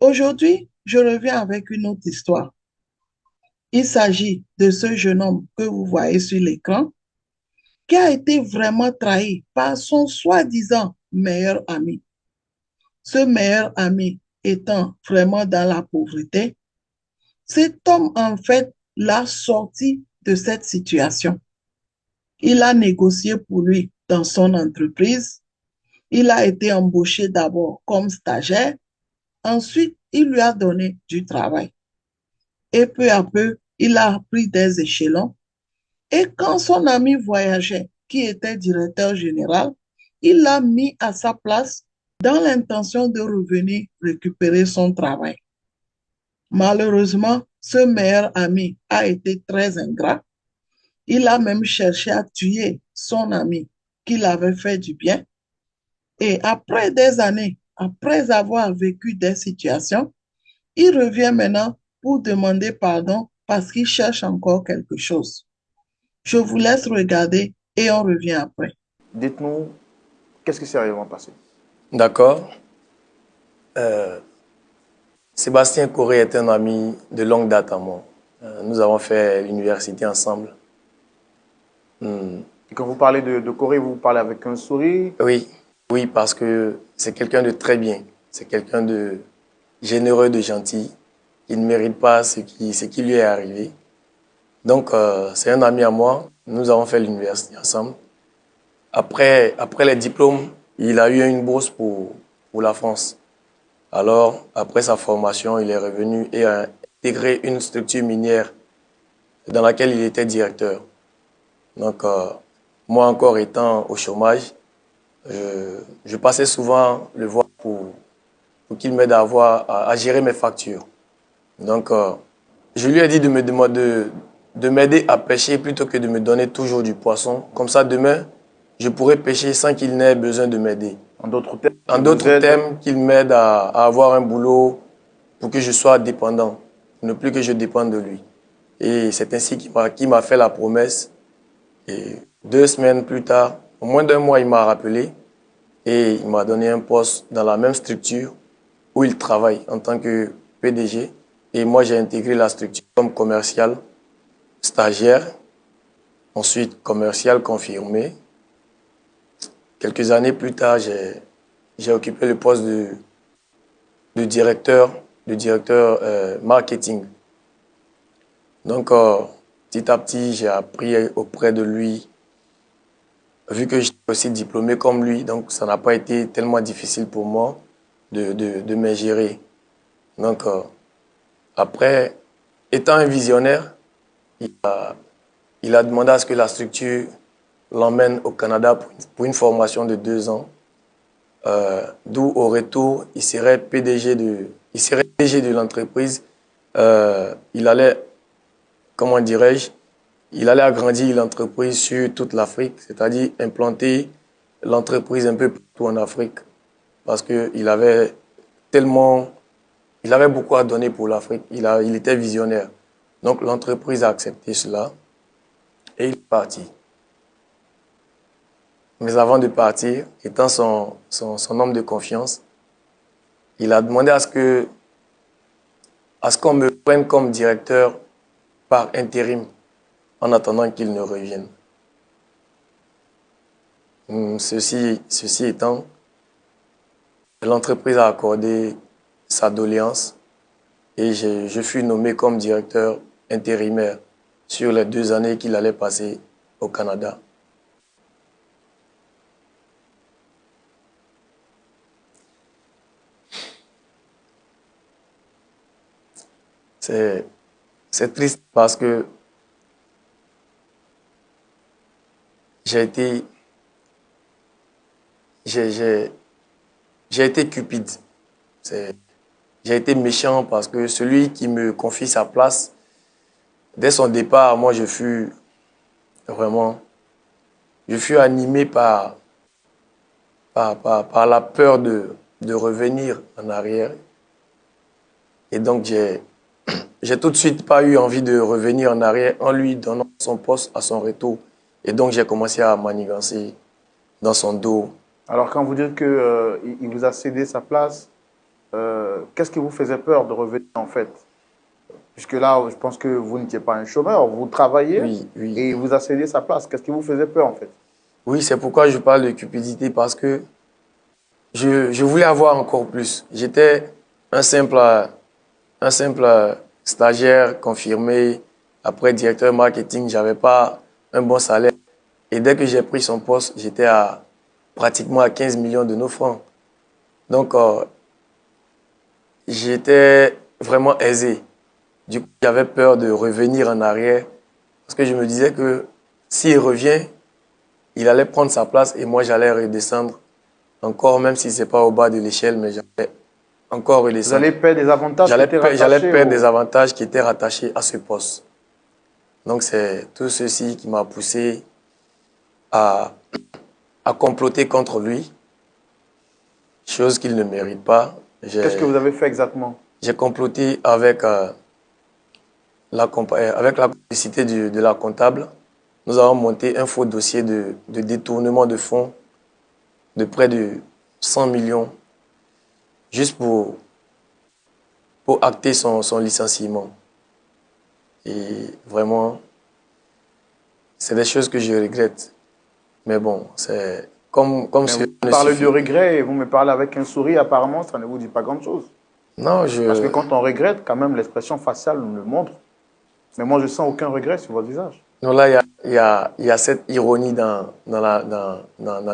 Aujourd'hui, je reviens avec une autre histoire. Il s'agit de ce jeune homme que vous voyez sur l'écran qui a été vraiment trahi par son soi-disant meilleur ami. Ce meilleur ami étant vraiment dans la pauvreté, cet homme, en fait, l'a sorti de cette situation. Il a négocié pour lui dans son entreprise. Il a été embauché d'abord comme stagiaire. Ensuite, il lui a donné du travail. Et peu à peu, il a pris des échelons. Et quand son ami voyageait, qui était directeur général, il l'a mis à sa place dans l'intention de revenir récupérer son travail. Malheureusement, ce meilleur ami a été très ingrat. Il a même cherché à tuer son ami qui l'avait fait du bien. Et après des années, après avoir vécu des situations, il revient maintenant pour demander pardon parce qu'il cherche encore quelque chose. Je vous laisse regarder et on revient après. Dites-nous, qu'est-ce qui s'est réellement passé? D'accord. Sébastien Coré est un ami de longue date à moi. Nous avons fait l'université ensemble. Hmm. Et quand vous parlez de Corée, vous parlez avec un sourire. Oui, oui, parce que c'est quelqu'un de très bien. C'est quelqu'un de généreux, de gentil. Il ne mérite pas ce qui lui est arrivé. Donc, c'est un ami à moi. Nous avons fait l'université ensemble. Après les diplômes, il a eu une bourse pour la France. Alors, après sa formation, il est revenu et a intégré une structure minière dans laquelle il était directeur. Donc, moi encore étant au chômage, je passais souvent le voir pour qu'il m'aide à gérer mes factures. Donc, je lui ai dit de m'aider à pêcher plutôt que de me donner toujours du poisson. Comme ça, demain, je pourrais pêcher sans qu'il n'ait besoin de m'aider. En d'autres termes, En il vous d'autres aide. termes, qu'il m'aide à avoir un boulot pour que je sois dépendant, ne plus que je dépende de lui. Et c'est ainsi qu'il m'a fait la promesse. Et 2 semaines plus tard, au moins d'un mois, il m'a rappelé et il m'a donné un poste dans la même structure où il travaille en tant que PDG. Et moi, j'ai intégré la structure comme commercial stagiaire, ensuite commercial confirmé. Quelques années plus tard, j'ai occupé le poste de directeur, marketing. Donc, petit à petit, j'ai appris auprès de lui, vu que j'étais aussi diplômé comme lui, donc ça n'a pas été tellement difficile pour moi de me gérer. Donc, après, étant un visionnaire, il a demandé à ce que la structure l'emmène au Canada pour une formation de 2 ans, d'où au retour, il serait PDG de l'entreprise. Il allait, comment dirais-je, il allait agrandir l'entreprise sur toute l'Afrique, c'est-à-dire implanter l'entreprise un peu partout en Afrique, parce qu'il avait tellement, il avait beaucoup à donner pour l'Afrique. Il était visionnaire. Donc l'entreprise a accepté cela et il est parti. Mais avant de partir, étant son homme de confiance, il a demandé à ce qu'on me prenne comme directeur par intérim en attendant qu'il ne revienne. Ceci étant, l'entreprise a accordé sa doléance et je fus nommé comme directeur intérimaire sur les 2 années qu'il allait passer au Canada. C'est, c'est triste parce que j'ai été, j'ai, j'ai, j'ai été cupide. C'est- J'ai été méchant parce que celui qui me confie sa place, dès son départ, moi vraiment, je fus animé par la peur de revenir en arrière. Et donc, j'ai tout de suite pas eu envie de revenir en arrière en lui donnant son poste à son retour. Et donc, j'ai commencé à manigancer dans son dos. Alors, quand vous dites qu'il il vous a cédé sa place, qu'est-ce qui vous faisait peur de revenir en fait? Puisque là, je pense que vous n'étiez pas un chômeur, vous travaillez Oui, oui. et vous accédiez sa place. Qu'est-ce qui vous faisait peur en fait? Oui, c'est pourquoi je parle de cupidité, parce que je voulais avoir encore plus. J'étais un simple, un simple stagiaire confirmé, après directeur marketing, j'avais pas un bon salaire. Et dès que j'ai pris son poste, j'étais à pratiquement à 15 millions de nos francs. Donc, j'étais vraiment aisé. Du coup, j'avais peur de revenir en arrière parce que je me disais que s'il revient, il allait prendre sa place et moi, j'allais redescendre encore, même si c'est pas au bas de l'échelle, mais j'allais encore Vous redescendre. allez perdre des avantages qui étaient J'allais rattachés perdre des au... avantages qui étaient rattachés à ce poste. Donc, c'est tout ceci qui m'a poussé à, à comploter contre lui, chose qu'il ne mérite pas. Qu'est-ce que vous avez fait exactement? J'ai comploté avec, avec la complicité de la comptable. Nous avons monté un faux dossier de détournement de fonds de près de 100 millions juste pour acter son licenciement. Et vraiment, c'est des choses que je regrette. Mais bon, c'est comme Mais cela vous ne parlez de suffit. regret et vous me parlez avec un sourire, apparemment, ça ne vous dit pas grand-chose. Non, Parce que quand on regrette, quand même, l'expression faciale nous le montre. Mais moi, je sens aucun regret sur votre visage. non, là, il y a cette ironie dans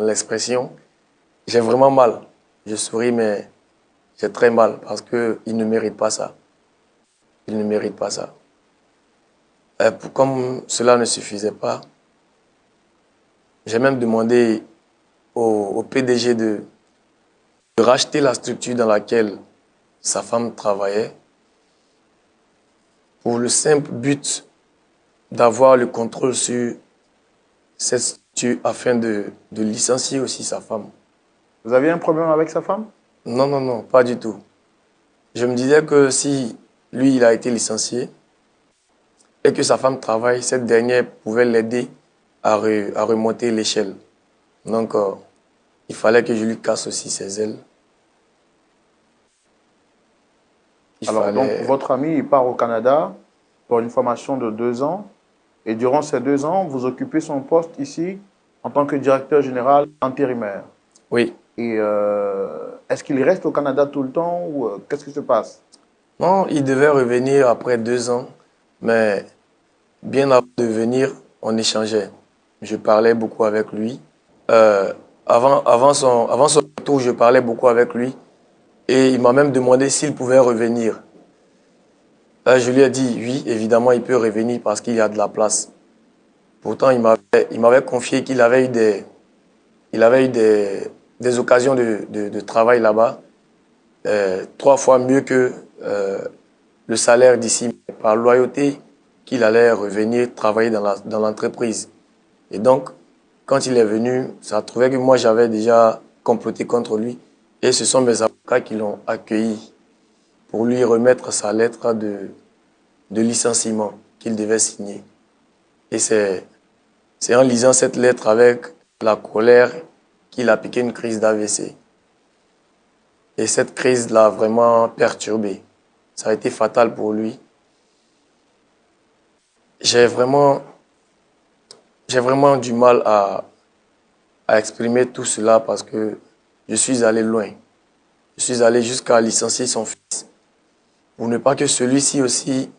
l'expression. J'ai vraiment mal. Je souris, mais j'ai très mal parce qu'il ne mérite pas ça. Il ne mérite pas ça. Comme cela ne suffisait pas, j'ai même demandé au PDG de racheter la structure dans laquelle sa femme travaillait pour le simple but d'avoir le contrôle sur cette structure afin de licencier aussi sa femme. Vous aviez un problème avec sa femme? Non, non, non, pas du tout. Je me disais que si lui, il a été licencié et que sa femme travaille, cette dernière pouvait l'aider à remonter l'échelle. Donc, il fallait que je lui casse aussi ses ailes. Il Alors, donc, fallait... votre ami, il part au Canada pour une formation de 2 ans. Et durant ces 2 ans, vous occupez son poste ici en tant que directeur général intérimaire. Oui. Et est-ce qu'il reste au Canada tout le temps ou qu'est-ce qui se passe? Non, il devait revenir après 2 ans, mais bien avant de venir, on échangeait. Je parlais beaucoup avec lui. Euh, avant son retour, je parlais beaucoup avec lui et il m'a même demandé s'il pouvait revenir. Je lui ai dit oui, évidemment, il peut revenir parce qu'il y a de la place. Pourtant, il m'avait confié qu'il avait eu il avait eu des occasions de travail là-bas, 3 fois mieux que le salaire d'ici. Par loyauté, qu'il allait revenir travailler dans l'entreprise. Et donc, quand il est venu, ça trouvait que moi, j'avais déjà comploté contre lui. Et ce sont mes avocats qui l'ont accueilli pour lui remettre sa lettre de licenciement qu'il devait signer. Et c'est en lisant cette lettre avec la colère qu'il a piqué une crise d'AVC. Et cette crise l'a vraiment perturbé. Ça a été fatal pour lui. J'ai vraiment, j'ai vraiment du mal à exprimer tout cela parce que je suis allé loin. Je suis allé jusqu'à licencier son fils pour ne pas que celui-ci aussi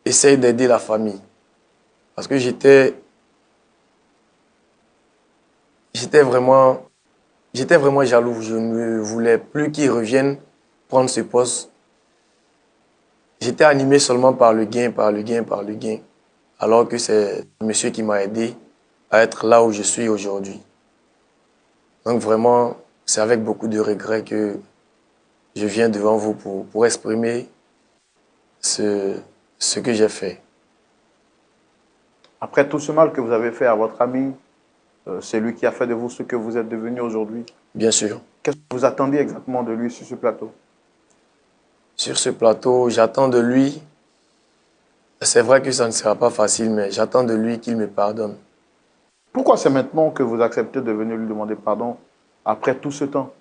essaye d'aider la famille. Parce que j'étais vraiment jaloux. Je ne voulais plus qu'il revienne prendre ce poste. J'étais animé seulement par le gain, par le gain, par le gain. Alors que c'est le monsieur qui m'a aidé à être là où je suis aujourd'hui. Donc vraiment, c'est avec beaucoup de regrets que je viens devant vous pour exprimer ce que j'ai fait. Après tout ce mal que vous avez fait à votre ami, c'est lui qui a fait de vous ce que vous êtes devenu aujourd'hui. Bien sûr. Qu'est-ce que vous attendiez exactement de lui sur ce plateau? Sur ce plateau, j'attends de lui, c'est vrai que ça ne sera pas facile, mais j'attends de lui qu'il me pardonne. Pourquoi c'est maintenant que vous acceptez de venir lui demander pardon après tout ce temps?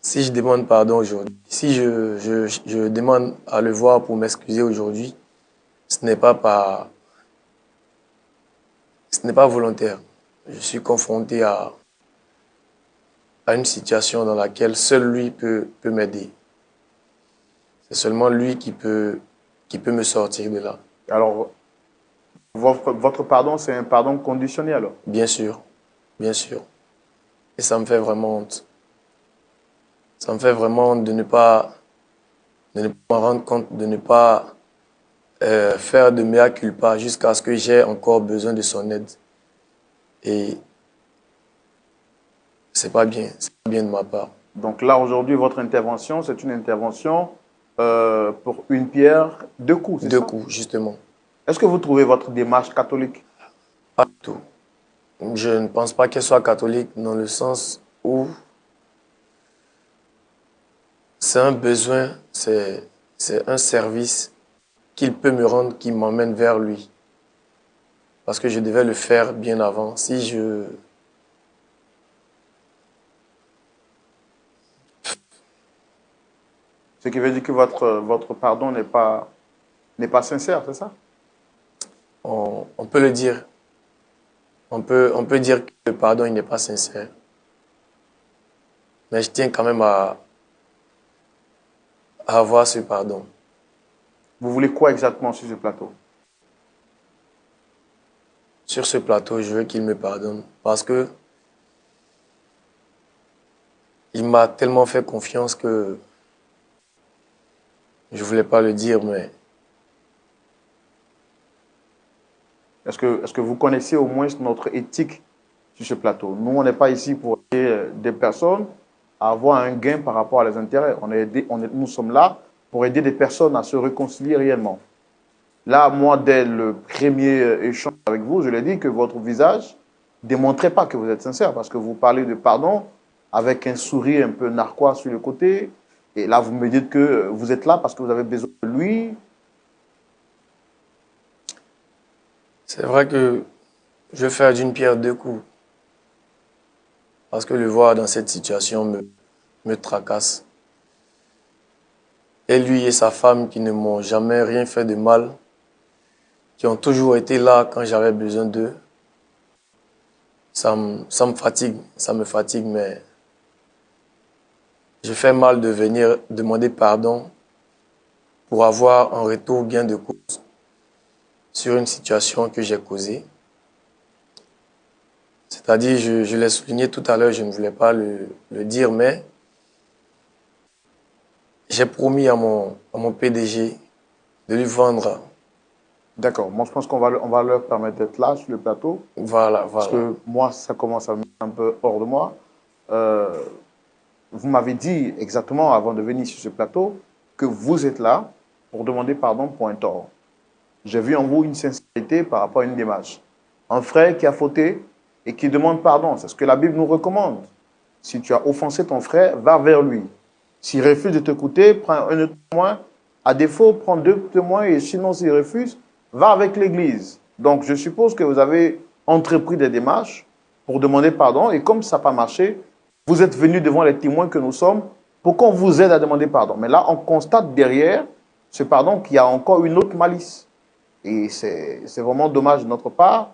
Si je demande pardon aujourd'hui, si je demande à le voir pour m'excuser aujourd'hui, ce n'est pas volontaire. Je suis confronté à une situation dans laquelle seul lui peut m'aider. C'est seulement lui qui peut me sortir de là. Alors, votre pardon, c'est un pardon conditionné alors? Bien sûr, bien sûr. Et ça me fait vraiment honte. Ça me fait vraiment honte de ne pas me rendre compte, de ne pas faire de mea culpa jusqu'à ce que j'ai encore besoin de son aide. Et c'est pas bien de ma part. Donc là, aujourd'hui, votre intervention, c'est une intervention pour une pierre, deux coups, c'est ça? Deux coups, justement. Est-ce que vous trouvez votre démarche catholique? Pas du tout. Je ne pense pas qu'elle soit catholique dans le sens où c'est un besoin, c'est un service qu'il peut me rendre qui m'emmène vers lui. Parce que je devais le faire bien avant. Si je... Ce qui veut dire que votre pardon n'est pas sincère, c'est ça? On peut le dire. On peut dire que le pardon, il n'est pas sincère. Mais je tiens quand même à avoir ce pardon. Vous voulez quoi exactement sur ce plateau? Sur ce plateau, je veux qu'il me pardonne. Parce que il m'a tellement fait confiance que je ne voulais pas le dire, mais... Est-ce que vous connaissez au moins notre éthique sur ce plateau? Nous, on n'est pas ici pour aider des personnes à avoir un gain par rapport à leurs intérêts. Nous sommes là pour aider des personnes à se réconcilier réellement. Là, moi, dès le premier échange avec vous, je l'ai dit que votre visage ne démontrait pas que vous êtes sincère parce que vous parlez de pardon avec un sourire un peu narquois sur le côté. Et là, vous me dites que vous êtes là parce que vous avez besoin de lui. C'est vrai que je veux faire d'une pierre deux coups. Parce que le voir dans cette situation me tracasse. Et lui et sa femme qui ne m'ont jamais rien fait de mal, qui ont toujours été là quand j'avais besoin d'eux, ça me fatigue, mais je fais mal de venir demander pardon pour avoir en retour gain de cause sur une situation que j'ai causée. C'est-à-dire, je l'ai souligné tout à l'heure, je ne voulais pas le dire, mais j'ai promis à mon PDG de lui vendre. D'accord. Moi, je pense qu'on va leur permettre d'être là sur le plateau. Voilà. Parce que moi, ça commence à me mettre un peu hors de moi. Vous m'avez dit exactement avant de venir sur ce plateau que vous êtes là pour demander pardon pour un tort. J'ai vu en vous une sincérité par rapport à une démarche. Un frère qui a fauté et qui demande pardon. C'est ce que la Bible nous recommande. Si tu as offensé ton frère, va vers lui. S'il refuse de t'écouter, prends un autre témoin. À défaut, prends deux témoins et sinon, s'il refuse, va avec l'Église. Donc, je suppose que vous avez entrepris des démarches pour demander pardon et comme ça n'a pas marché, vous êtes venu devant les témoins que nous sommes pour qu'on vous aide à demander pardon. Mais là, on constate derrière ce pardon qu'il y a encore une autre malice. Et c'est vraiment dommage de notre part.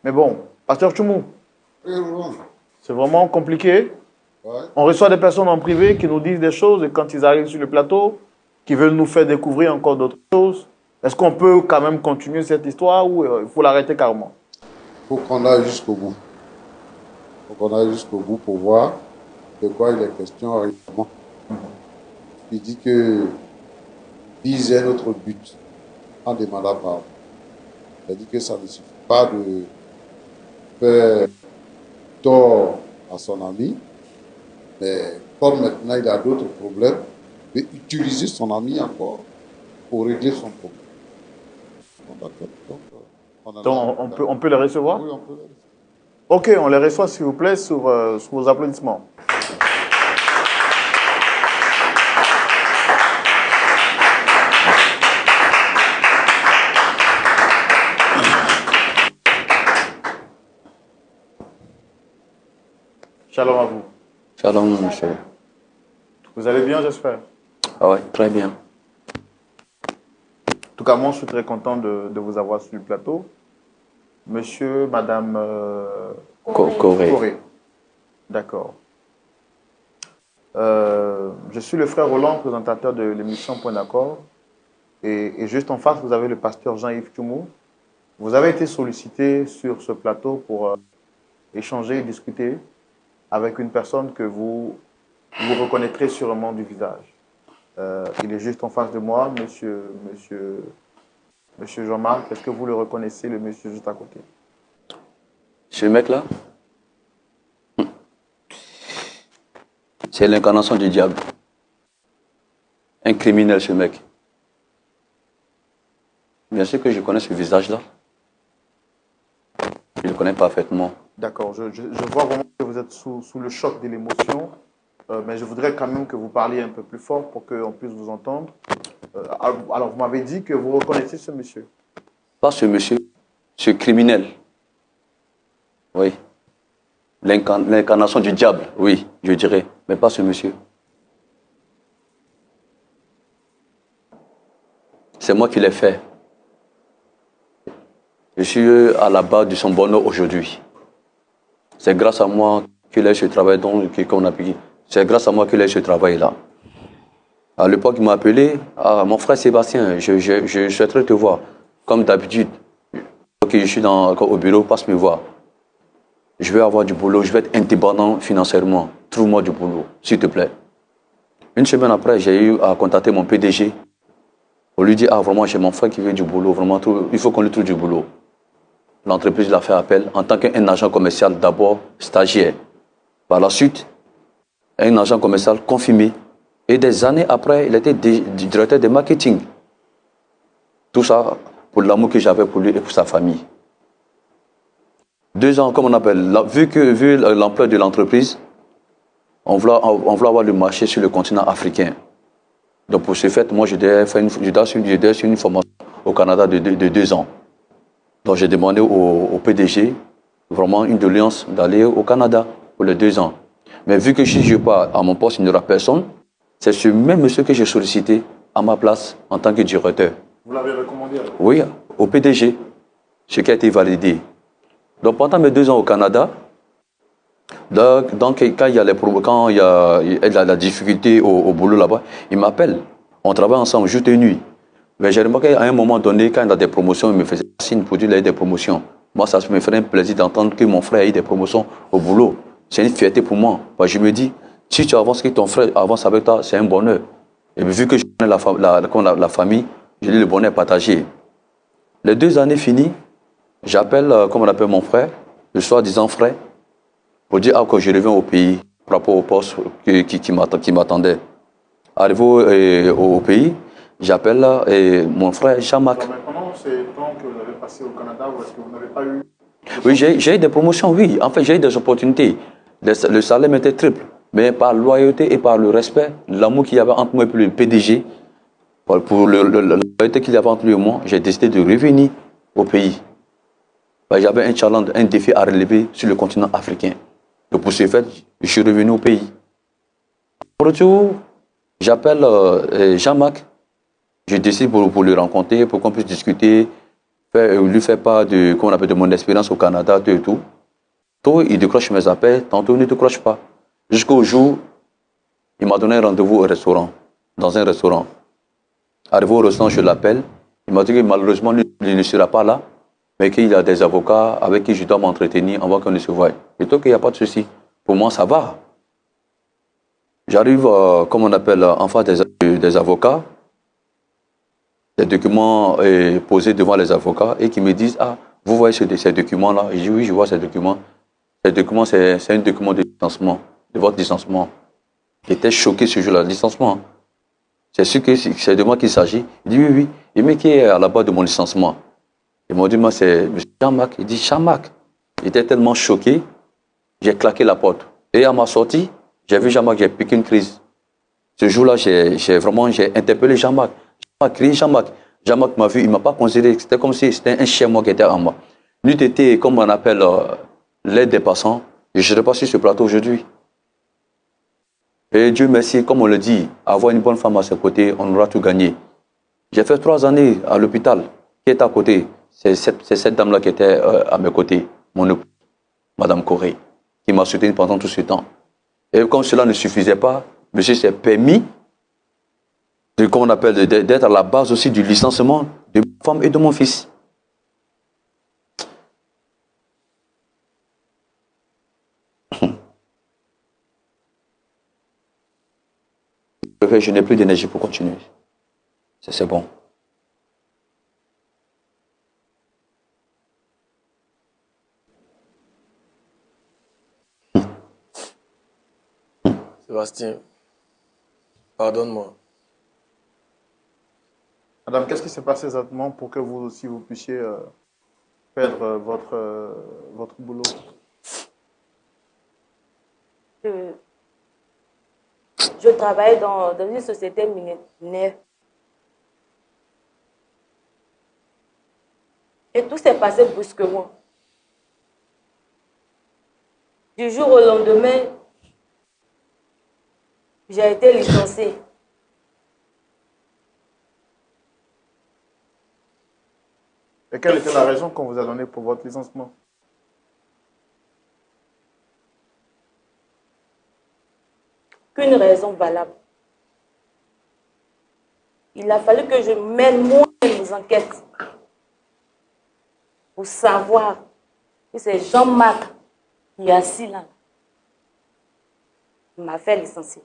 Mais bon, Pasteur Tchoumou, c'est vraiment compliqué. Ouais. On reçoit des personnes en privé qui nous disent des choses et quand ils arrivent sur le plateau, qui veulent nous faire découvrir encore d'autres choses. Est-ce qu'on peut quand même continuer cette histoire ou il faut l'arrêter carrément? Il faut qu'on aille jusqu'au bout. Il faut qu'on aille jusqu'au bout pour voir de quoi il est question réellement. Il dit que viser notre but en demandant pardon. Il dit que ça ne suffit pas de faire tort à son ami, mais comme maintenant il a d'autres problèmes, de utiliser son ami encore pour régler son problème. Donc, on peut les recevoir? Oui, on peut les recevoir. Ok, on les reçoit s'il vous plaît sur vos applaudissements. Shalom à vous. Shalom, monsieur. Vous allez bien, j'espère? Ah ouais, très bien. En tout cas, moi, je suis très content de vous avoir sur le plateau. Monsieur, madame Corée. Corée. D'accord. Je suis le frère Roland, présentateur de l'émission Point d'accord. Et juste en face, vous avez le pasteur Jean-Yves Tchoumou. Vous avez été sollicité sur ce plateau pour échanger et discuter avec une personne que vous reconnaîtrez sûrement du visage. Il est juste en face de moi, monsieur Jean-Marc. Est-ce que vous le reconnaissez, le monsieur juste à côté? Ce mec-là, c'est l'incarnation du diable. Un criminel, ce mec. Bien sûr que je connais ce visage-là. Je le connais parfaitement. D'accord, je vois vraiment que vous êtes sous le choc de l'émotion, mais je voudrais quand même que vous parliez un peu plus fort pour qu'on puisse vous entendre. Alors, vous m'avez dit que vous reconnaissez ce monsieur. Pas ce monsieur, ce criminel. Oui. L'incarnation du diable, oui, je dirais. Mais pas ce monsieur. C'est moi qui l'ai fait. Je suis à la base de son bonheur aujourd'hui. C'est grâce à moi qu'il a eu ce travail qu'on a payé. C'est grâce à moi qu'il a eu ce travail-là. À l'époque, il m'a appelé, mon frère Sébastien, je souhaiterais te voir. Comme d'habitude, je suis au bureau, passe me voir. Je vais avoir du boulot, je vais être indépendant financièrement. Trouve-moi du boulot, s'il te plaît. Une semaine après, j'ai eu à contacter mon PDG. On lui dit, vraiment, j'ai mon frère qui veut du boulot, vraiment, il faut qu'on lui trouve du boulot. L'entreprise l'a fait appel en tant qu'un agent commercial, d'abord stagiaire. Par la suite, un agent commercial confirmé. Et des années après, il était directeur de marketing. Tout ça pour l'amour que j'avais pour lui et pour sa famille. 2 ans, comme on appelle, vu l'ampleur de l'entreprise, on voulait avoir le marché sur le continent africain. Donc pour ce fait, moi, je devais suivre une formation au Canada de 2 ans. Donc j'ai demandé au PDG vraiment une doléance d'aller au Canada pour les 2 ans. Mais vu que si je pars à mon poste, il n'y aura personne, c'est ce même monsieur que j'ai sollicité à ma place en tant que directeur. Vous l'avez recommandé alors? Oui, au PDG, ce qui a été validé. Donc pendant mes 2 ans au Canada, donc quand il y a la difficulté au boulot là-bas, il m'appelle. On travaille ensemble jour et nuit. Mais j'ai remarqué à un moment donné, quand il a des promotions, il me faisait signe pour dire qu'il a des promotions. Moi, ça me ferait un plaisir d'entendre que mon frère ait des promotions au boulot. C'est une fierté pour moi. Parce que je me dis, si tu avances, que ton frère avance avec toi, c'est un bonheur. Et vu que je connais la famille, je dis le bonheur partagé. Les 2 années finies, j'appelle, comme on appelle mon frère, le soir disant frère, pour dire que je reviens au pays, par rapport au poste qui m'attendait. Arrivé au pays, j'appelle mon frère Jean-Marc. Pendant ces temps que vous avez passé au Canada, ou est-ce que vous n'avez pas eu... Oui, j'ai eu des promotions, oui. En fait, j'ai eu des opportunités. Le salaire m'était triple. Mais par loyauté et par le respect, l'amour qu'il y avait entre moi et le PDG, pour la loyauté qu'il y avait entre lui et moi, j'ai décidé de revenir au pays. J'avais un challenge, un défi à relever sur le continent africain. Donc pour ce fait, je suis revenu au pays. Au retour, j'appelle Jean-Marc. Je décide pour le rencontrer, pour qu'on puisse discuter, lui faire part de mon expérience au Canada, tout et tout. Tantôt, il décroche mes appels, tantôt, il ne décroche pas. Jusqu'au jour, il m'a donné un rendez-vous au restaurant, dans un restaurant. Arrivé au restaurant, je l'appelle. Il m'a dit que malheureusement, il ne sera pas là, mais qu'il y a des avocats avec qui je dois m'entretenir avant qu'on ne se voie. Je dis qu'il n'y a pas de souci. Pour moi, ça va. J'arrive, comme on appelle, en face des avocats, des documents posés devant les avocats et qui me disent, vous voyez ces documents-là? Je dis, oui, je vois ces documents. Ces documents, c'est un document de licenciement, de votre licenciement. J'étais choqué ce jour-là, licenciement. C'est sûr que c'est de moi qu'il s'agit. Il dit, oui, oui. Et mais qui est à la base de mon licenciement? Ils m'ont dit, moi, c'est M. Jean-Marc. Il dit, Jean-Marc. J'étais tellement choqué, j'ai claqué la porte. Et à ma sortie, j'ai vu Jean-Marc, j'ai piqué une crise. Ce jour-là, j'ai interpellé Jean-Marc. Jean-Marc, crié Jean-Marc. Jean-Marc m'a vu, il ne m'a pas considéré. C'était comme si c'était un chien moi qui était en moi. N'eût été, comme on appelle, l'aide des passants, je ne serais pas sur ce plateau aujourd'hui. Et Dieu merci, comme on le dit, avoir une bonne femme à ses côtés, on aura tout gagné. J'ai fait 3 années à l'hôpital. Qui est à côté? C'est cette dame-là qui était à mes côtés, mon épouse, Madame Corée, qui m'a soutenu pendant tout ce temps. Et comme cela ne suffisait pas, monsieur s'est permis comme on appelle, d'être à la base aussi du licenciement de ma femme et de mon fils. Je n'ai plus d'énergie pour continuer. C'est bon. Sébastien, pardonne-moi. Madame, qu'est-ce qui s'est passé exactement pour que vous aussi vous puissiez perdre votre boulot? Je travaillais dans une société minière. Et tout s'est passé brusquement. Du jour au lendemain, j'ai été licenciée. Et quelle était la raison qu'on vous a donnée pour votre licenciement? Qu'une raison valable. Il a fallu que je mène moi mes enquêtes pour savoir que c'est Jean-Marc qui est assis là. Il m'a fait licencier.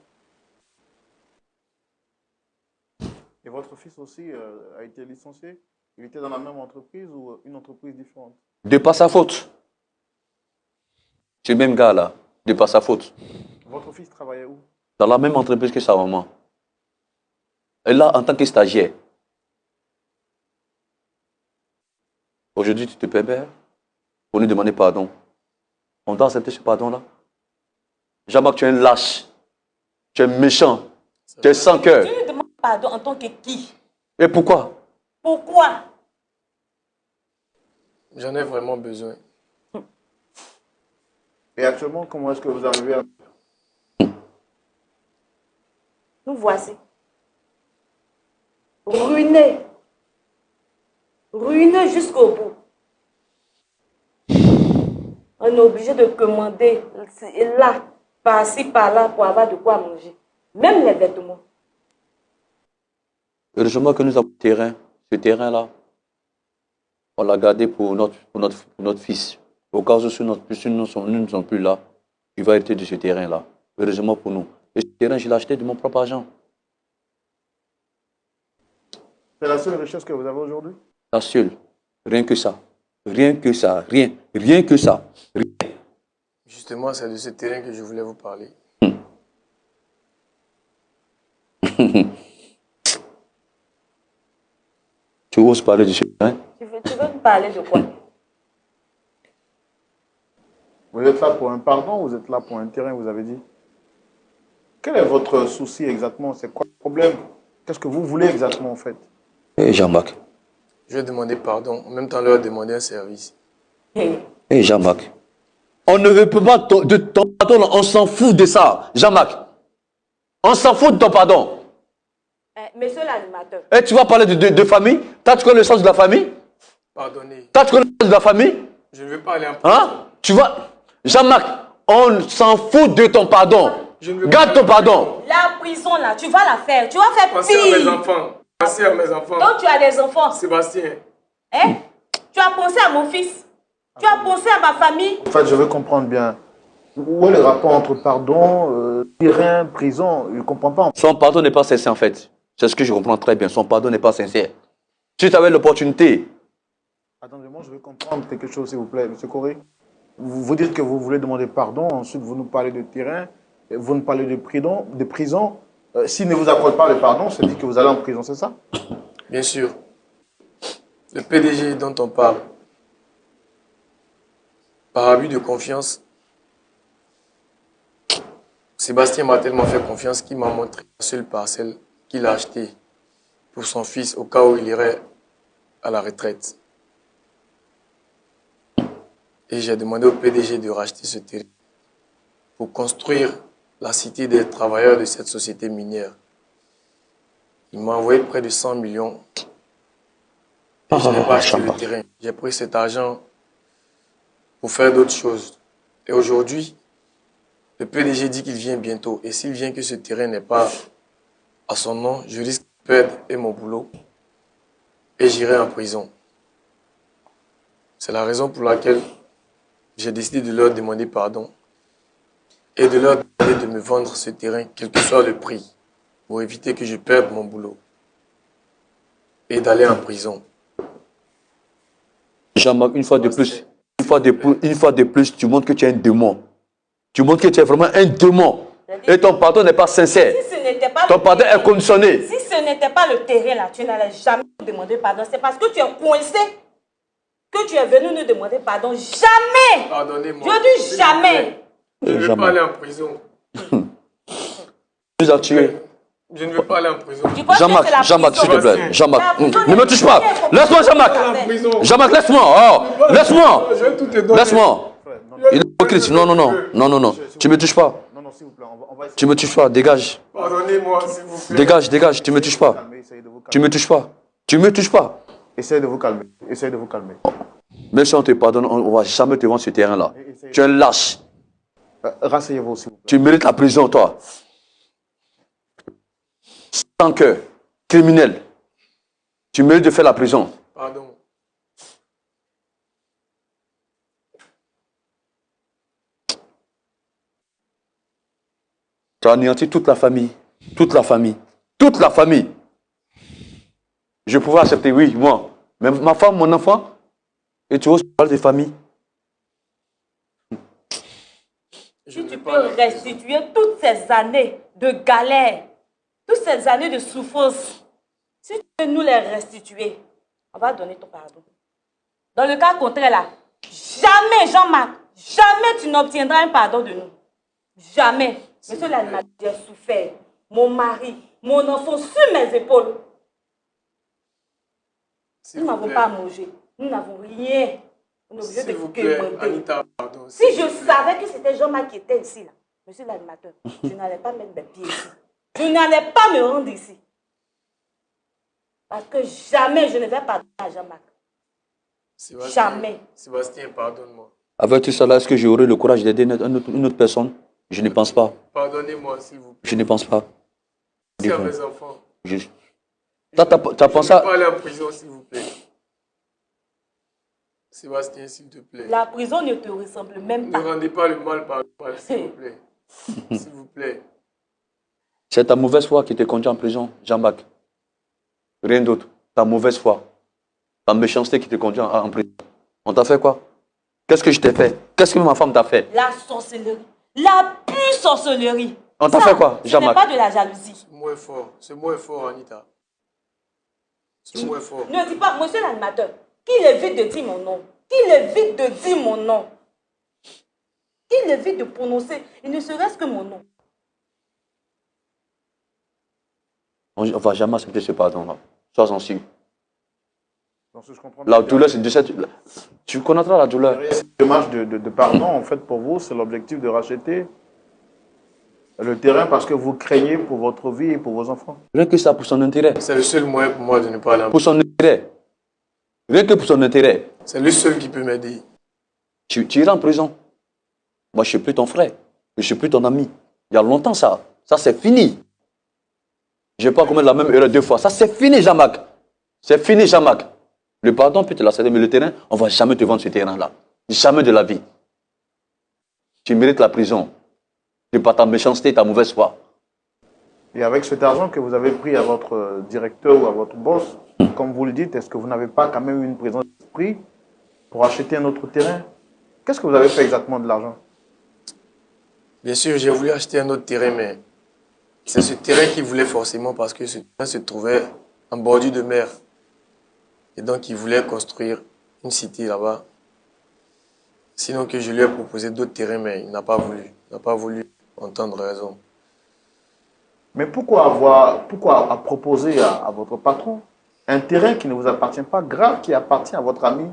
Et votre fils aussi a été licencié? Il était dans la même entreprise ou une entreprise différente? De par sa faute. C'est le même gars là, de par sa faute. Votre fils travaillait où? Dans la même entreprise que sa maman. Et là, en tant que stagiaire. Aujourd'hui, tu te permets pour nous demander pardon. On doit accepter ce pardon-là. Jean-Marc, tu es un lâche. Tu es méchant. Tu es sans cœur. Tu me demandes pardon en tant que qui? Et pourquoi? Pourquoi? J'en ai vraiment besoin. Et actuellement, comment est-ce que vous arrivez à... Nous voici. Ruinés. Ruinés jusqu'au bout. On est obligé de commander là, par-ci, par-là, pour avoir de quoi manger. Même les vêtements. Heureusement que nous avons un terrain. Ce terrain-là, on l'a gardé pour notre fils. Au cas où si nous ne sommes plus là, il va hériter de ce terrain-là. Heureusement pour nous. Et ce terrain, je l'ai acheté de mon propre argent. C'est la seule richesse que vous avez aujourd'hui? La seule. Rien que ça. Rien que ça. Rien. Rien que ça. Rien. Justement, c'est de ce terrain que je voulais vous parler. Tu oses parler de ce terrain? Tu veux me parler de quoi? Vous êtes là pour un pardon ou vous êtes là pour un terrain, vous avez dit? Quel est votre souci exactement? C'est quoi le problème? Qu'est-ce que vous voulez exactement en fait? Eh Jean-Marc. Je vais demander pardon, en même temps leur demander un service. Eh Jean-Marc. On ne veut pas de ton pardon, on s'en fout de ça, Jean-Marc. On s'en fout de ton pardon. Monsieur l'animateur. Et tu vas parler de famille? Toi, tu connais le sens de la famille? Pardonnez. Toi, tu connais le sens de la famille? Je ne veux pas aller en prison. Hein? Tu vois? Jean-Marc, on s'en fout de ton pardon. Garde ton pardon. La prison là, tu vas la faire. Tu vas faire Pensez à mes pire. enfants. Pensez à mes enfants. Donc tu as des enfants. Sébastien. Hein? Tu as pensé à mon fils. Tu as pensé à ma famille. En fait, je veux comprendre bien. Où est le rapport entre pardon, terrain, prison? Je ne comprends pas. Son pardon n'est pas sincère en fait. C'est ce que je comprends très bien. Son pardon n'est pas sincère. Si tu avais l'opportunité. Attendez-moi, je veux comprendre quelque chose, s'il vous plaît, M. Corée. Vous dites que vous voulez demander pardon, ensuite vous nous parlez de terrain, vous nous parlez de prison. S'il ne vous accorde pas le pardon, c'est dit que vous allez en prison, c'est ça? Bien sûr. Le PDG dont on parle, par abus de confiance, Sébastien m'a tellement fait confiance qu'il m'a montré la seule parcelle qu'il a achetée pour son fils au cas où il irait à la retraite. Et j'ai demandé au PDG de racheter ce terrain pour construire la cité des travailleurs de cette société minière. Il m'a envoyé près de 100 millions. Et je n'ai pas acheté le terrain. J'ai pris cet argent pour faire d'autres choses. Et aujourd'hui, le PDG dit qu'il vient bientôt. Et s'il vient que ce terrain n'est pas à son nom, je risque de perdre et mon boulot. Et j'irai en prison. C'est la raison pour laquelle j'ai décidé de leur demander pardon. Et de leur demander de me vendre ce terrain, quel que soit le prix, pour éviter que je perde mon boulot. Et d'aller en prison. Jean-Marc, une fois de plus, tu montres que tu es un démon. Tu montres que tu es vraiment un démon. Et ton pardon n'est pas sincère. Si ce n'était pas Ton pardon est conditionné. Si ce n'était pas le terrain là, tu n'allais jamais nous demander pardon. C'est parce que tu es coincé que tu es venu nous demander pardon. Jamais. Pardonnez-moi. Je dis jamais. Je ne veux pas aller en prison. Tu as tué. Je ne veux pas aller en prison. Jean-Marc, s'il te plaît. Jean-Marc, ne me touche pas. Laisse-moi, Jean-Marc. Jean-Marc, laisse-moi. Oh, laisse-moi. Laisse-moi. Il est hypocrite. Non. Tu me touches pas. Non, s'il vous plaît, on va essayer. Tu me touches pas. Dégage. Pardonnez-moi, s'il vous plaît. Dégage. Tu me touches pas. Tu me touches pas. Tu me touches pas. Essayez de vous calmer. Essayez de vous calmer. Même si on te pardonne, on ne va jamais te vendre ce terrain-là. Tu es un lâche. Rasseyez-vous, s'il vous plaît. Tu mérites la prison, toi. Sans cœur, criminel. Tu mérites de faire la prison. Pardon. Tu as anéanti toute la famille. Toute la famille. Toute la famille. Je pouvais accepter, oui, moi. Mais ma femme, mon enfant, et tu oses parler de famille. Si tu peux restituer toutes ces années de galère, toutes ces années de souffrance, si tu peux nous les restituer, on va donner ton pardon. Dans le cas contraire là, jamais, Jean-Marc, jamais tu n'obtiendras un pardon de nous. Jamais. Monsieur l'animateur, j'ai souffert. Mon mari, mon enfant sur mes épaules. Nous n'avons pas à manger. Nous n'avons rien. On est obligé de quémander. Anita, pardon. Si je savais que c'était Jean-Marc qui était ici, là, monsieur l'animateur, je n'allais pas mettre mes pieds ici. Je n'allais pas me rendre ici. Parce que jamais je ne vais pardonner à Jean-Marc. Jamais. Sébastien, pardonne-moi. Avec tout ça là, est-ce que j'aurai le courage d'aider une autre personne? Je ne pense pas. Pardonnez-moi, s'il vous plaît. Je ne pense pas. C'est à mes enfants. T'as pensé à... Je ne veux pas aller en prison, s'il vous plaît. Sébastien, s'il te plaît. La prison ne te ressemble même pas. Ne rendez pas le mal par le mal, s'il vous plaît. S'il vous plaît. C'est ta mauvaise foi qui te conduit en prison, Jean-Marc. Rien d'autre. Ta mauvaise foi. Ta méchanceté qui te conduit en prison. On t'a fait quoi? Qu'est-ce que je t'ai fait? Qu'est-ce que ma femme t'a fait? La sorcellerie. La pure sorcellerie. On t'a fait quoi, Jean-Marc? Ce n'est pas de la jalousie. Ce mot est fort, Anita. Ce mot est fort. Ne dis pas, monsieur l'animateur, qu'il évite de dire mon nom. Qu'il évite de dire mon nom. Qu'il évite de prononcer, il ne serait-ce que mon nom. On ne va jamais accepter ce pardon-là. Sois-en sûr. Je comprends La douleur, c'est de cette... Tu connaîtras la douleur. Cette démarche de pardon, en fait, pour vous, c'est l'objectif de racheter le terrain parce que vous craignez pour votre vie et pour vos enfants. Rien que ça, pour son intérêt. C'est le seul moyen pour moi de ne pas aller en Pour son intérêt. Rien que pour son intérêt. C'est le seul qui peut m'aider. Tu iras en prison. Moi, je ne suis plus ton frère. Je ne suis plus ton ami. Il y a longtemps, ça. Ça, c'est fini. Je ne vais pas commettre la même erreur deux fois. Ça, c'est fini, Jean-Marc. C'est fini, Jean-Marc. Le pardon peut te l'accepter, mais le terrain, on ne va jamais te vendre ce terrain-là. Jamais de la vie. Tu mérites la prison. C'est pas ta méchanceté et ta mauvaise foi. Et avec cet argent que vous avez pris à votre directeur ou à votre boss, comme vous le dites, est-ce que vous n'avez pas quand même une présence d'esprit pour acheter un autre terrain? Qu'est-ce que vous avez fait exactement de l'argent? Bien sûr, j'ai voulu acheter un autre terrain, mais c'est ce terrain qu'il voulait forcément parce que ce terrain se trouvait en bordure de mer. Et donc, il voulait construire une cité là-bas. Sinon que je lui ai proposé d'autres terrains, mais il n'a pas voulu. Il n'a pas voulu entendre raison. Mais pourquoi proposer à votre patron un terrain qui ne vous appartient pas, grave, qui appartient à votre ami,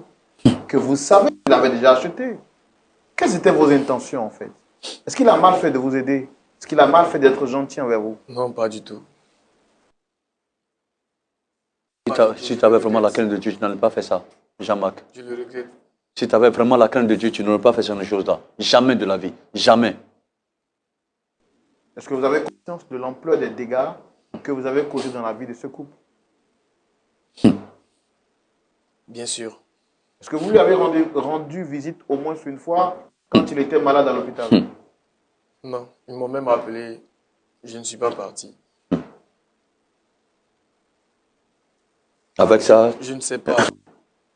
que vous savez qu'il avait déjà acheté? Quelles étaient vos intentions en fait? Est-ce qu'il a mal fait de vous aider? Est-ce qu'il a mal fait d'être gentil envers vous? Non, pas du tout. Si tu avais vraiment la crainte de Dieu, tu n'aurais pas fait ça, Jean-Marc. Je le regrette. Si tu avais vraiment la crainte de Dieu, tu n'aurais pas fait cette chose-là. Jamais de la vie. Jamais. Est-ce que vous avez conscience de l'ampleur des dégâts que vous avez causés dans la vie de ce couple? Bien sûr. Est-ce que vous lui avez rendu visite au moins une fois quand il était malade à l'hôpital? Non, ils m'ont même appelé. Je ne suis pas parti. Avec ça, Je ne sais pas.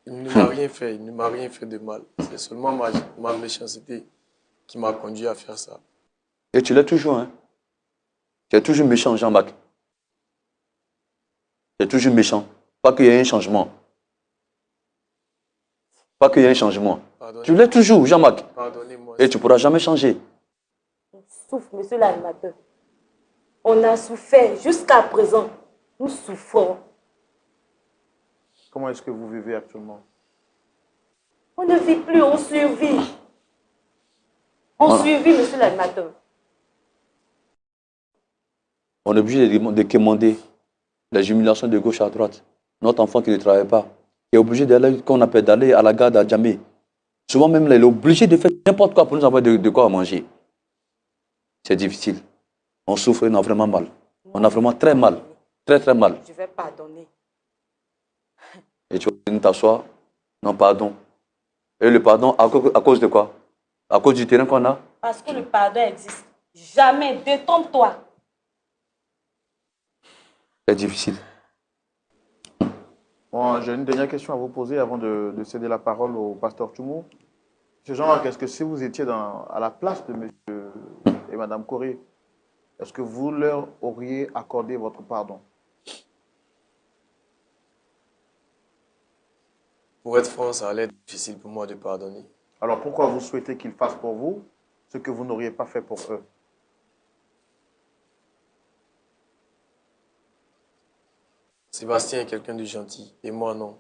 Il ne m'a rien fait. Il ne m'a rien fait de mal. C'est seulement ma méchanceté qui m'a conduit à faire ça. et tu l'es toujours, hein. Tu es toujours méchant, Jean-Marc. Tu es toujours méchant. Pas qu'il y ait un changement. Pas qu'il y ait un changement. Tu l'es toujours, Jean-Marc. Pardonnez-moi. Et tu ne pourras jamais changer. On souffre, monsieur l'animateur. On a souffert jusqu'à présent. Nous souffrons. Comment est-ce que vous vivez actuellement? On ne vit plus, on survit. On survit, monsieur l'animateur. On est obligé de quémander les humiliations de gauche à droite. Notre enfant qui ne travaille pas, qui est obligé d'aller, qu'on appelle d'aller à la gare d'Adjamé. Souvent même, il est obligé de faire n'importe quoi pour nous avoir de quoi manger. C'est difficile. On souffre, on a vraiment mal. On a vraiment très mal. Très, très mal. Je vais pardonner. Et tu vas venir t'asseoir. Non, pardon. Et le pardon, à cause de quoi? À cause du terrain qu'on a? Parce que le pardon existe. Jamais, détrompe-toi. C'est difficile. Bon, j'ai une dernière question à vous poser avant de céder la parole au pasteur Tchoumou. Monsieur Jean-Marc, est-ce que si vous étiez à la place de monsieur et madame Corée, est-ce que vous leur auriez accordé votre pardon? Pour être franc, ça allait être difficile pour moi de pardonner. Alors pourquoi vous souhaitez qu'ils fassent pour vous ce que vous n'auriez pas fait pour eux? Sébastien est quelqu'un de gentil et moi non.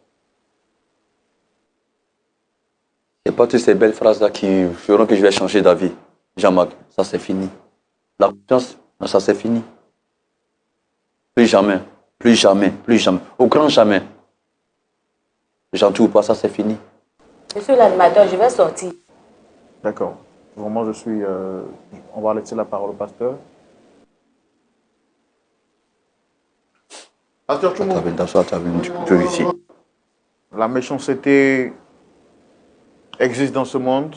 Ce n'est pas toutes ces belles phrases-là qui feront que je vais changer d'avis. Jean-Marc, ça c'est fini. La confiance, ça c'est fini. Plus jamais, plus jamais, plus jamais. Au grand jamais. Gentil ou pas, ça c'est fini. Monsieur l'animateur, je vais sortir. D'accord. Vraiment, on va laisser la parole au pasteur. Pasteur Tchoumou, ici. la méchanceté existe dans ce monde.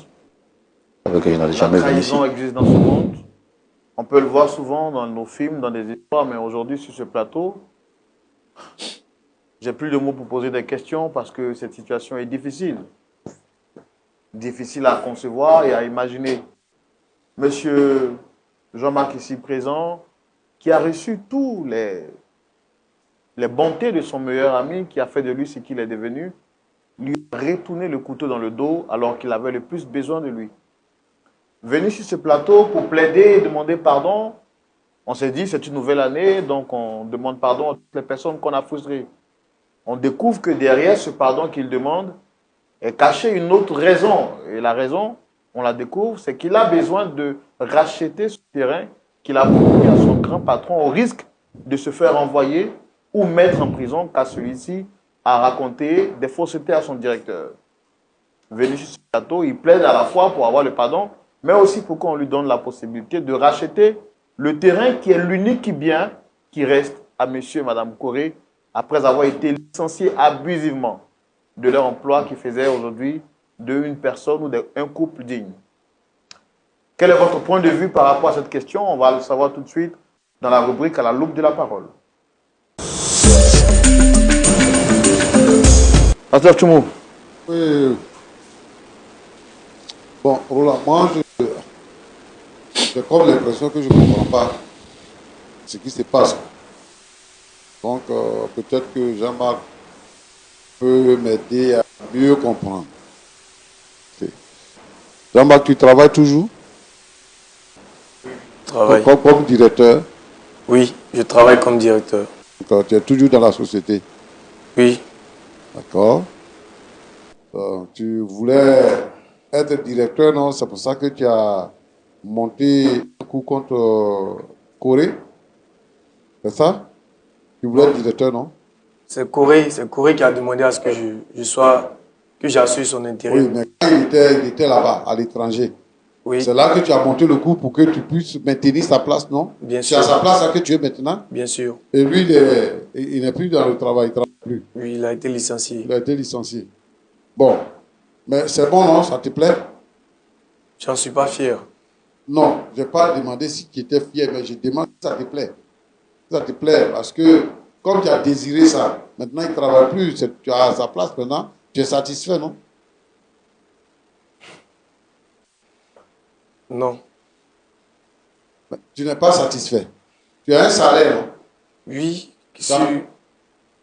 Avec que je n'allais La jamais venir ici. trahison existe dans ce monde. On peut le voir souvent dans nos films, dans des histoires, mais aujourd'hui, sur ce plateau, j'ai plus de mots pour poser des questions parce que cette situation est difficile. Difficile à concevoir et à imaginer. Monsieur Jean-Marc ici présent, qui a reçu tous les bontés de son meilleur ami, qui a fait de lui ce qu'il est devenu, lui a retourné le couteau dans le dos alors qu'il avait le plus besoin de lui. Venu sur ce plateau pour plaider et demander pardon, on s'est dit c'est une nouvelle année, donc on demande pardon à toutes les personnes qu'on a frustrées. On découvre que derrière ce pardon qu'il demande est cachée une autre raison. Et la raison, on la découvre, c'est qu'il a besoin de racheter ce terrain qu'il a promis à son grand patron au risque de se faire envoyer ou mettre en prison car celui-ci a raconté des faussetés à son directeur. Venu sur ce plateau, il plaide à la fois pour avoir le pardon, mais aussi pour qu'on lui donne la possibilité de racheter le terrain qui est l'unique bien qui reste à monsieur et madame Corée après avoir été licenciés abusivement de leur emploi qui faisait aujourd'hui d'une personne ou d'un couple digne. Quel est votre point de vue par rapport à cette question? On va le savoir tout de suite dans la rubrique à la loupe de la parole. Pasteur Tchoumou. Oui. Bon, Roland, moi, j'ai comme l'impression que je ne comprends pas ce qui se passe. Donc, peut-être que Jean-Marc peut m'aider à mieux comprendre. Jean-Marc, tu travailles toujours? Travaille. Comme directeur? Oui, je travaille comme directeur. Donc, tu es toujours dans la société? Oui. D'accord. Tu voulais être directeur, non? C'est pour ça que tu as monté coup contre Corée. C'est ça? Tu voulais être directeur, non? C'est Corée qui a demandé à ce que que j'assure son intérim. Oui, mais quand il était là-bas, à l'étranger, Oui, c'est là que tu as monté le coup pour que tu puisses maintenir sa place, non? bien C'est à sûr, sa place là que tu es maintenant. bien sûr. Et lui, il n'est plus dans le travail, il ne travaille plus. Oui, il a été licencié. Il a été licencié. Bon, mais c'est bon, non? Ça te plaît? J'en suis pas fier. Non, je n'ai pas demandé si tu étais fier, mais je demande si ça te plaît. Si ça te plaît, parce que comme tu as désiré ça, maintenant il ne travaille plus, tu as à sa place maintenant, tu es satisfait, non? Non. Mais tu n'es pas satisfait. Tu as un salaire, non? Oui,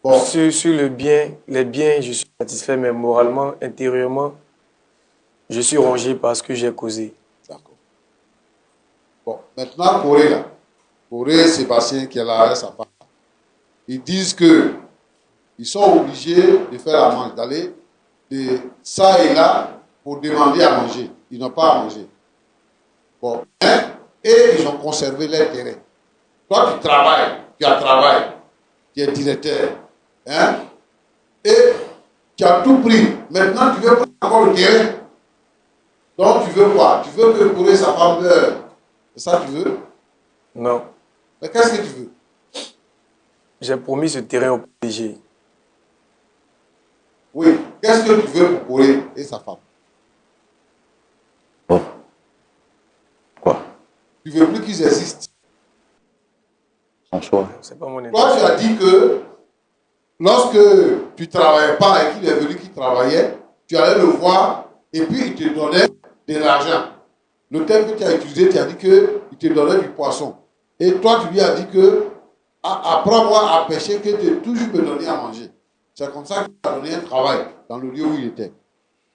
Bon, sur les biens, je suis satisfait, mais moralement, intérieurement, je suis rongé parce que j'ai causé. d'accord. Bon, maintenant, Corée, là. Corée, Sébastien qui est là avec sa femme. Ils disent que ils sont obligés de faire la manche, d'aller de ça et là pour demander à manger. Ils n'ont pas à manger. Bon, hein? Et ils ont conservé leur terrain. Toi, tu travailles, tu as travail, tu es directeur, hein? Et tu as tout pris. Maintenant, tu veux prendre encore le terrain. Donc, tu veux quoi? Tu veux que Corée, sa femme meure. C'est ça que tu veux? Non. Mais qu'est-ce que tu veux? J'ai promis ce terrain au PDG. Oui, qu'est-ce que tu veux pour Corée et sa femme? Bon. Quoi? Tu veux plus qu'ils existent. Son choix. C'est pas mon Toi, intérêt. tu as dit que lorsque tu ne travaillais pas et qu'il est venu qui travaillait, tu allais le voir et puis il te donnait de l'argent. Le terme que tu as utilisé, tu as dit qu'il te donnait du poisson. Et toi, tu lui as dit que apprends-moi à pêcher, que tu toujours me donner à manger. C'est comme ça qu'il t'a donné un travail dans le lieu où il était.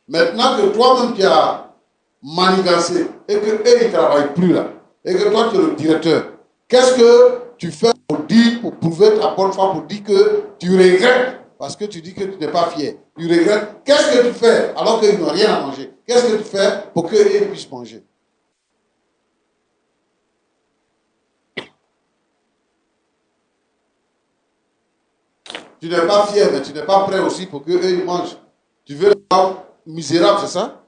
Maintenant que toi-même tu as manigancé et qu'eux, ils ne travaillent plus là, et que toi tu es le directeur, qu'est-ce que tu fais pour dire, pour prouver ta bonne foi, pour dire que tu regrettes, parce que tu dis que tu n'es pas fier, tu regrettes, qu'est-ce que tu fais alors qu'ils n'ont rien à manger? Qu'est-ce que tu fais pour qu'ils puissent manger? Tu n'es pas fier, mais tu n'es pas prêt aussi pour qu'eux, ils mangent. Tu veux les rendre misérables, c'est ça?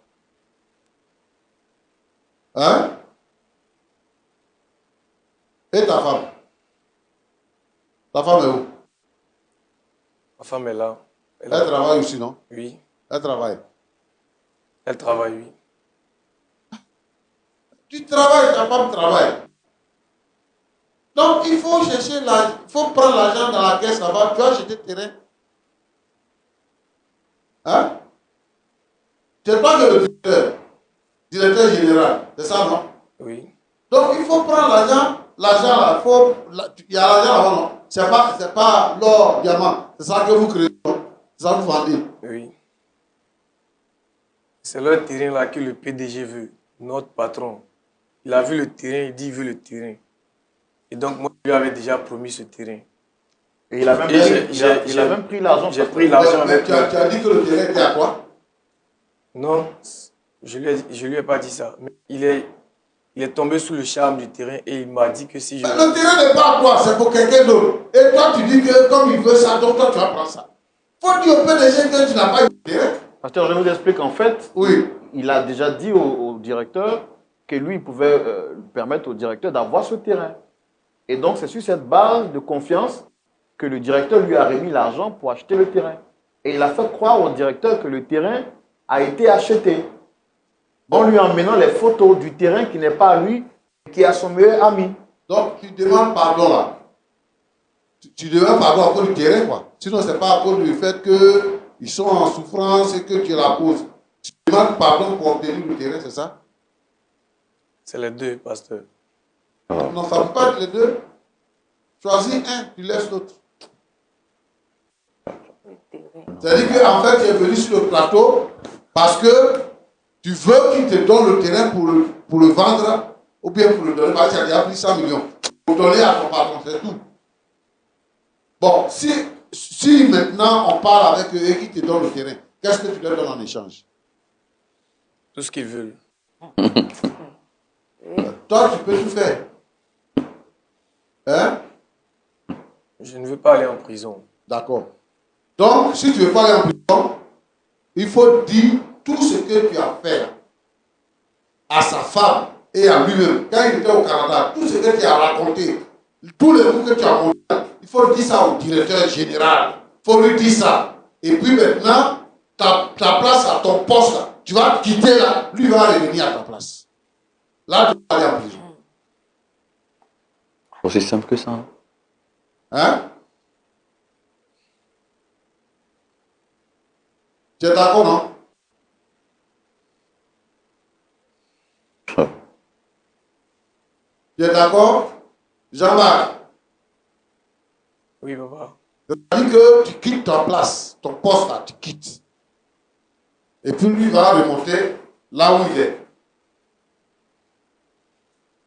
Hein? Et ta femme? Ta femme est où? Ma femme est là. Elle travaille aussi, non? Oui. Elle travaille. Elle travaille, oui. Tu travailles, ta femme travaille. Donc, il faut chercher l'argent, il faut prendre l'argent dans la caisse là-bas, tu vas acheter terrain. Hein? C'est toi que le directeur général, c'est ça, non? Oui. Donc, il faut prendre l'argent là, il y a l'argent là-bas, non? C'est pas l'or, diamant, c'est ça que vous créez, non? C'est ça que vous vendez. Oui. C'est le terrain là que le PDG veut, notre patron. Il a vu le terrain, il dit il veut le terrain. Et donc, moi, je lui avais déjà promis ce terrain. Et il a même, il a même pris l'argent. J'ai pris l'argent Mais avec tu as dit que le terrain était à toi? Non, je lui ai pas dit ça. Mais il est tombé sous le charme du terrain et il m'a dit que si je... Mais le terrain n'est pas à toi, c'est pour quelqu'un d'autre. Et toi, tu dis que comme il veut ça, donc toi, tu vas prendre ça. Faut dire au PDG que tu n'as pas eu de terrain. Pasteur, je vous explique. En fait, Oui. il a déjà dit au directeur que lui, il pouvait permettre au directeur d'avoir ce terrain. Et donc, c'est sur cette base de confiance que le directeur lui a remis l'argent pour acheter le terrain. Et il a fait croire au directeur que le terrain a été acheté. En lui emmenant les photos du terrain qui n'est pas à lui, qui est à son meilleur ami. Donc, tu demandes pardon là. Tu demandes pardon à cause du terrain, quoi. Sinon, ce n'est pas à cause du fait qu'ils sont en souffrance et que tu es la cause. Tu demandes pardon pour obtenir le terrain, c'est ça? C'est les deux, pasteur. Non, ça ne peut pas être les deux. Choisis un, tu laisses l'autre. C'est-à-dire qu'en fait, tu es venu sur le plateau parce que tu veux qu'il te donne le terrain pour le vendre ou bien pour le donner parce que tu as déjà pris 100 millions. Pour donner à ton patron, c'est tout. Bon, si maintenant on parle avec eux et qu'ils te donnent le terrain, qu'est-ce que tu leur donnes en échange? Tout ce qu'ils veulent. toi, tu peux tout faire. Hein? Je ne veux pas aller en prison. D'accord. Donc, si tu ne veux pas aller en prison, il faut dire tout ce que tu as fait à sa femme et à lui-même. Quand il était au Canada, tout ce que tu as raconté, tous les mots que tu as montré, il faut dire ça au directeur général. Il faut lui dire ça. Et puis maintenant, ta place à ton poste, là, tu vas te quitter là, lui va revenir à ta place. Là, tu vas aller en prison. Aussi simple que ça. Hein? Tu es d'accord, non? Tu es d'accord? Jean-Marc? Oui, papa. C'est-à-dire que tu quittes ta place, ton poste là, tu quittes. Et puis lui va remonter là où il est.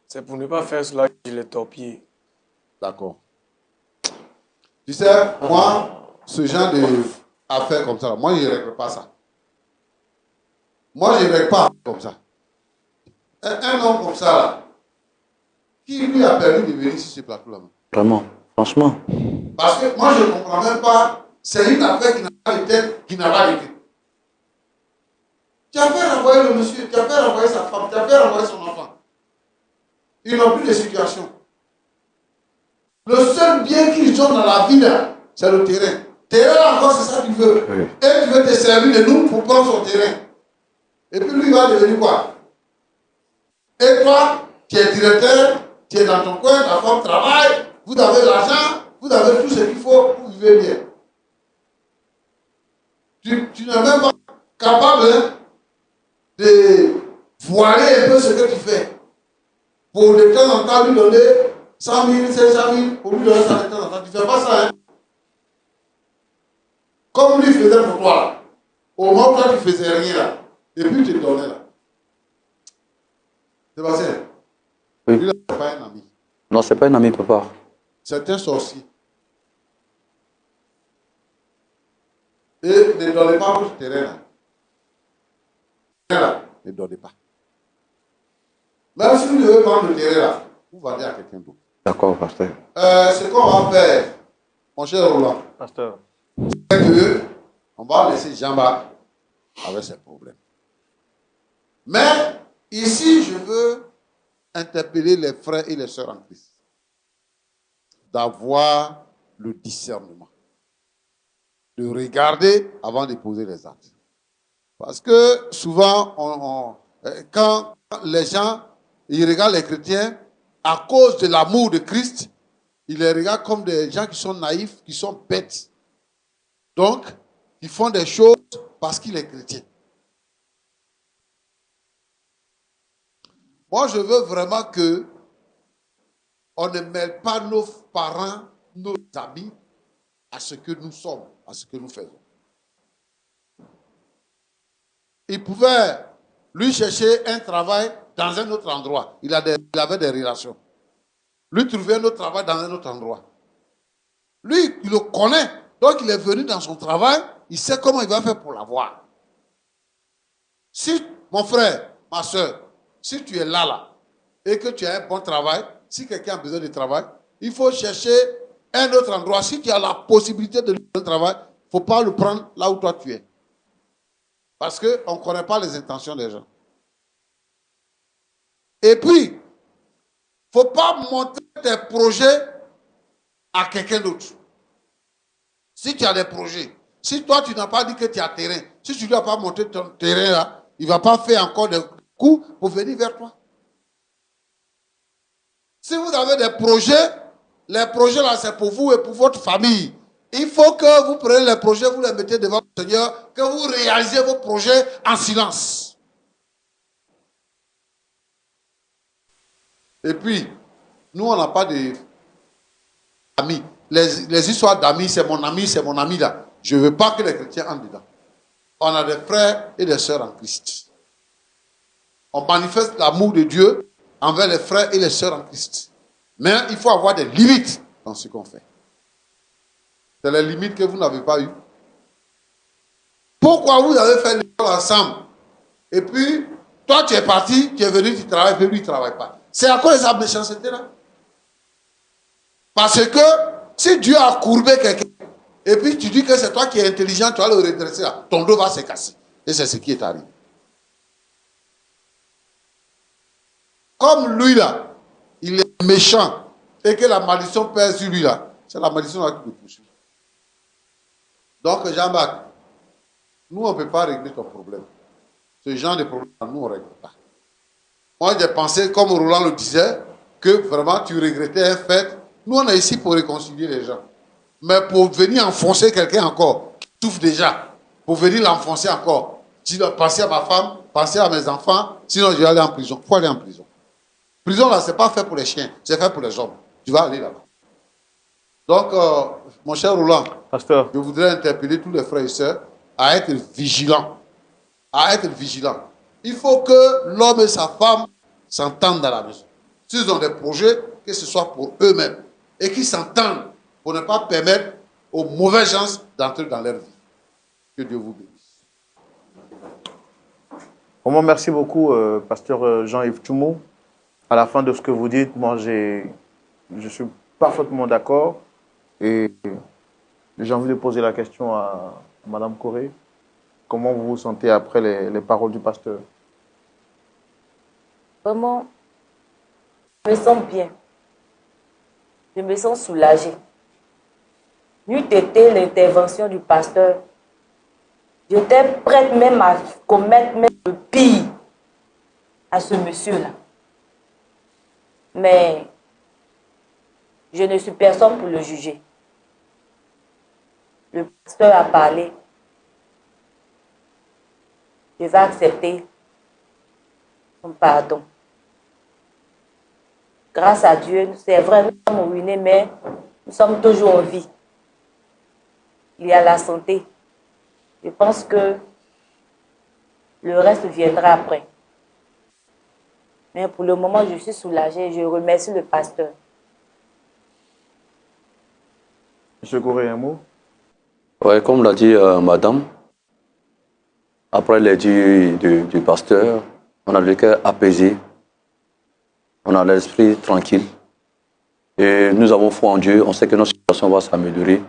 C'est pour ne pas faire cela que je l'ai torpillé. D'accord. Tu sais, moi, ce genre d'affaires comme ça, moi, je ne règle pas ça. Moi, je ne règle pas comme ça. Un homme comme ça, là, qui lui a permis de venir sur ce plateau-là? Vraiment, franchement. Parce que moi, je ne comprends même pas. C'est une affaire qui n'a pas de tête, qui n'a pas de queue. Tu as fait renvoyer le monsieur, tu as fait renvoyer sa femme, tu as fait renvoyer son enfant. Ils n'ont plus de situation. Le seul bien qu'ils ont dans la vie, là, c'est le terrain. Terrain, encore, c'est ça qu'il veut. Oui. Et tu veux te servir de nous pour prendre son terrain. Et puis lui, il va devenir quoi? Et toi, tu es directeur, tu es dans ton coin, ta femme travaille, vous avez l'argent, vous avez tout ce qu'il faut pour vivre bien. Tu n'es même pas capable, hein, de voiler un peu ce que tu fais. Pour de temps en temps lui donner 100 000, 500 000, pour lui donner ça de temps en temps. Tu ne fais pas ça, hein? Comme lui faisait pour toi, là. Au moment où toi tu faisais rien, là. Et puis tu te donnais, là. Sébastien, Oui. lui, là, c'est pas un ami. Non, c'est pas un ami, papa. C'est un sorcier. Et ne donnez pas votre terrain, là. Là, ne donnez pas. Même si vous devez prendre le terrain, là, vous vendez à quelqu'un d'autre. D'accord, pasteur. Ce qu'on va faire, mon cher Roland, Pasteur. c'est que on va laisser Jean-Marc avec ses problèmes. Mais ici, je veux interpeller les frères et les sœurs en Christ d'avoir le discernement, de regarder avant de poser les actes. Parce que souvent, quand les gens ils regardent les chrétiens, à cause de l'amour de Christ, ils les regardent comme des gens qui sont naïfs, qui sont bêtes. Donc, ils font des choses parce qu'il est chrétien. Moi, je veux vraiment que on ne mêle pas nos parents, nos amis à ce que nous sommes, à ce que nous faisons. Il pouvait lui chercher un travail dans un autre endroit. Il avait des relations. Lui trouver un autre travail dans un autre endroit. Lui, il le connaît. Donc, il est venu dans son travail. Il sait comment il va faire pour l'avoir. Si, mon frère, ma soeur, si tu es là, et que tu as un bon travail, si quelqu'un a besoin de travail, il faut chercher un autre endroit. Si tu as la possibilité de lui donner un travail, il ne faut pas le prendre là où toi tu es. Parce qu'on ne connaît pas les intentions des gens. Et puis, il ne faut pas montrer tes projets à quelqu'un d'autre. Si tu as des projets, si toi tu n'as pas dit que tu as terrain, si tu ne lui as pas montré ton terrain là, il ne va pas faire encore des coups pour venir vers toi. Si vous avez des projets, les projets là c'est pour vous et pour votre famille. Il faut que vous preniez les projets, vous les mettez devant le Seigneur, que vous réalisez vos projets en silence. Et puis, nous on n'a pas d'amis. Les histoires d'amis, c'est mon ami là. Je ne veux pas que les chrétiens entrent dedans. On a des frères et des sœurs en Christ. On manifeste l'amour de Dieu envers les frères et les sœurs en Christ. Mais il faut avoir des limites dans ce qu'on fait. C'est les limites que vous n'avez pas eues. Pourquoi vous avez fait l'école ensemble? Et puis, toi tu es parti, tu es venu, tu travailles, puis lui il ne travaille pas. C'est à cause de sa méchanceté-là. Parce que si Dieu a courbé quelqu'un, et puis tu dis que c'est toi qui es intelligent, tu vas le redresser là, ton dos va se casser. Et c'est ce qui est arrivé. Comme lui là, il est méchant, et que la malédiction pèse sur lui là, c'est la malédiction là qui le poursuit. Donc Jean-Marc, nous on ne peut pas régler ton problème. Ce genre de problème, nous on ne règle pas. Moi j'ai pensé, comme Roland le disait, que vraiment tu regrettais un fait. Nous on est ici pour réconcilier les gens. Mais pour venir enfoncer quelqu'un encore, qui souffre déjà, pour venir l'enfoncer encore, tu dois penser à ma femme, penser à mes enfants, sinon je vais aller en prison. Il faut aller en prison. Prison là, ce n'est pas fait pour les chiens, c'est fait pour les hommes. Tu vas aller là-bas. Donc, mon cher Roland, Pasteur, je voudrais interpeller tous les frères et sœurs à être vigilants. À être vigilants. Il faut que l'homme et sa femme s'entendent dans la maison. S'ils ont des projets, que ce soit pour eux-mêmes. Et qu'ils s'entendent pour ne pas permettre aux mauvaises gens d'entrer dans leur vie. Que Dieu vous bénisse. vraiment merci beaucoup, pasteur Jean-Yves Tchoumou. À la fin de ce que vous dites, moi, je suis parfaitement d'accord. Et j'ai envie de poser la question à Madame Corée. Comment vous vous sentez après les paroles du pasteur? Vraiment, je me sens bien. Je me sens soulagée. N'eût été l'intervention du pasteur, j'étais prête même à commettre même le pire à ce monsieur-là. Mais je ne suis personne pour le juger. Le pasteur a parlé. Je vais accepter son pardon. Grâce à Dieu, c'est vrai, nous sommes ruinés, mais nous sommes toujours en vie. Il y a la santé. Je pense que le reste viendra après. Mais pour le moment, je suis soulagée. Je remercie le pasteur. Monsieur Corée, un mot? Ouais, comme l'a dit madame, après les dits du pasteur, on a le cœur apaisé, on a l'esprit tranquille. Et nous avons foi en Dieu, on sait que notre situation va s'améliorer.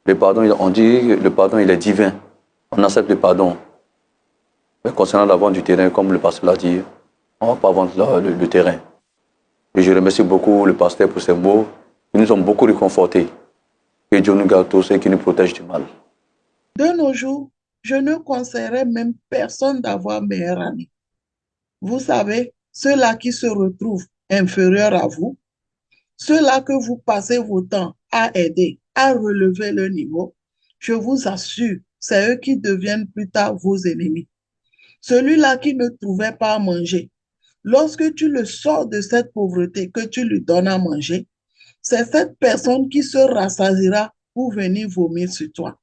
Le pardon, on dit que le pardon, il est divin. On accepte le pardon. Mais concernant la vente du terrain, comme le pasteur l'a dit, on ne va pas vendre le terrain. Et je remercie beaucoup le pasteur pour ses mots. Ils nous ont beaucoup réconfortés. Que Dieu nous garde tous et qu'il nous protège du mal. De nos jours, je ne conseillerais même personne d'avoir meilleur ami. Vous savez, ceux-là qui se retrouvent inférieurs à vous, ceux-là que vous passez votre temps à aider, à relever le niveau, je vous assure, c'est eux qui deviennent plus tard vos ennemis. Celui-là qui ne trouvait pas à manger, lorsque tu le sors de cette pauvreté, que tu lui donnes à manger, c'est cette personne qui se rassasiera pour venir vomir sur toi.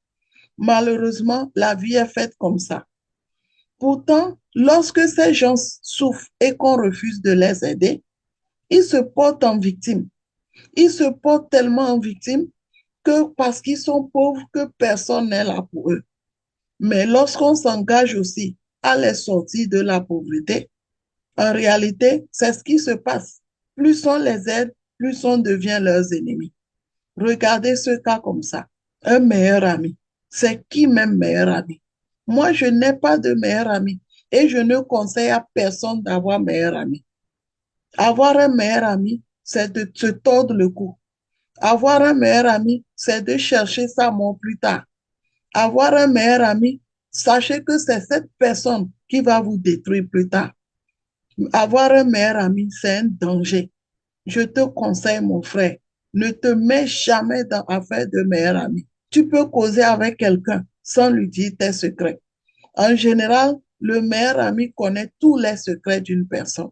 Malheureusement, la vie est faite comme ça. Pourtant, lorsque ces gens souffrent et qu'on refuse de les aider, ils se portent en victime. Ils se portent tellement en victime que parce qu'ils sont pauvres que personne n'est là pour eux. Mais lorsqu'on s'engage aussi à les sortir de la pauvreté, en réalité, c'est ce qui se passe. Plus on les aide, plus on devient leurs ennemis. Regardez ce cas comme ça. Un meilleur ami. C'est qui même meilleur ami? Moi, je n'ai pas de meilleur ami et je ne conseille à personne d'avoir meilleur ami. Avoir un meilleur ami, c'est de se tordre le cou. Avoir un meilleur ami, c'est de chercher sa mort plus tard. Avoir un meilleur ami, sachez que c'est cette personne qui va vous détruire plus tard. Avoir un meilleur ami, c'est un danger. Je te conseille, mon frère, ne te mets jamais dans l'affaire de meilleur ami. Tu peux causer avec quelqu'un sans lui dire tes secrets. En général, le meilleur ami connaît tous les secrets d'une personne.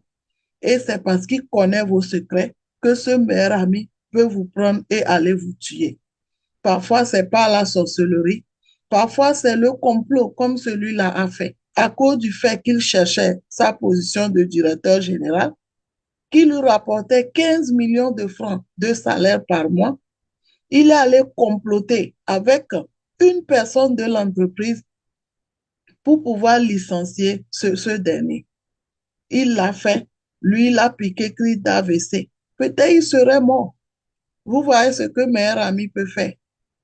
Et c'est parce qu'il connaît vos secrets que ce meilleur ami peut vous prendre et aller vous tuer. Parfois, c'est pas la sorcellerie. Parfois, c'est le complot comme celui-là a fait. À cause du fait qu'il cherchait sa position de directeur général, qui lui rapportait 15 millions de francs de salaire par mois, il est allé comploter avec une personne de l'entreprise pour pouvoir licencier ce dernier. Il l'a fait lui, il a piqué crise d'AVC. Peut-être il serait mort. Vous voyez ce que meilleur ami peut faire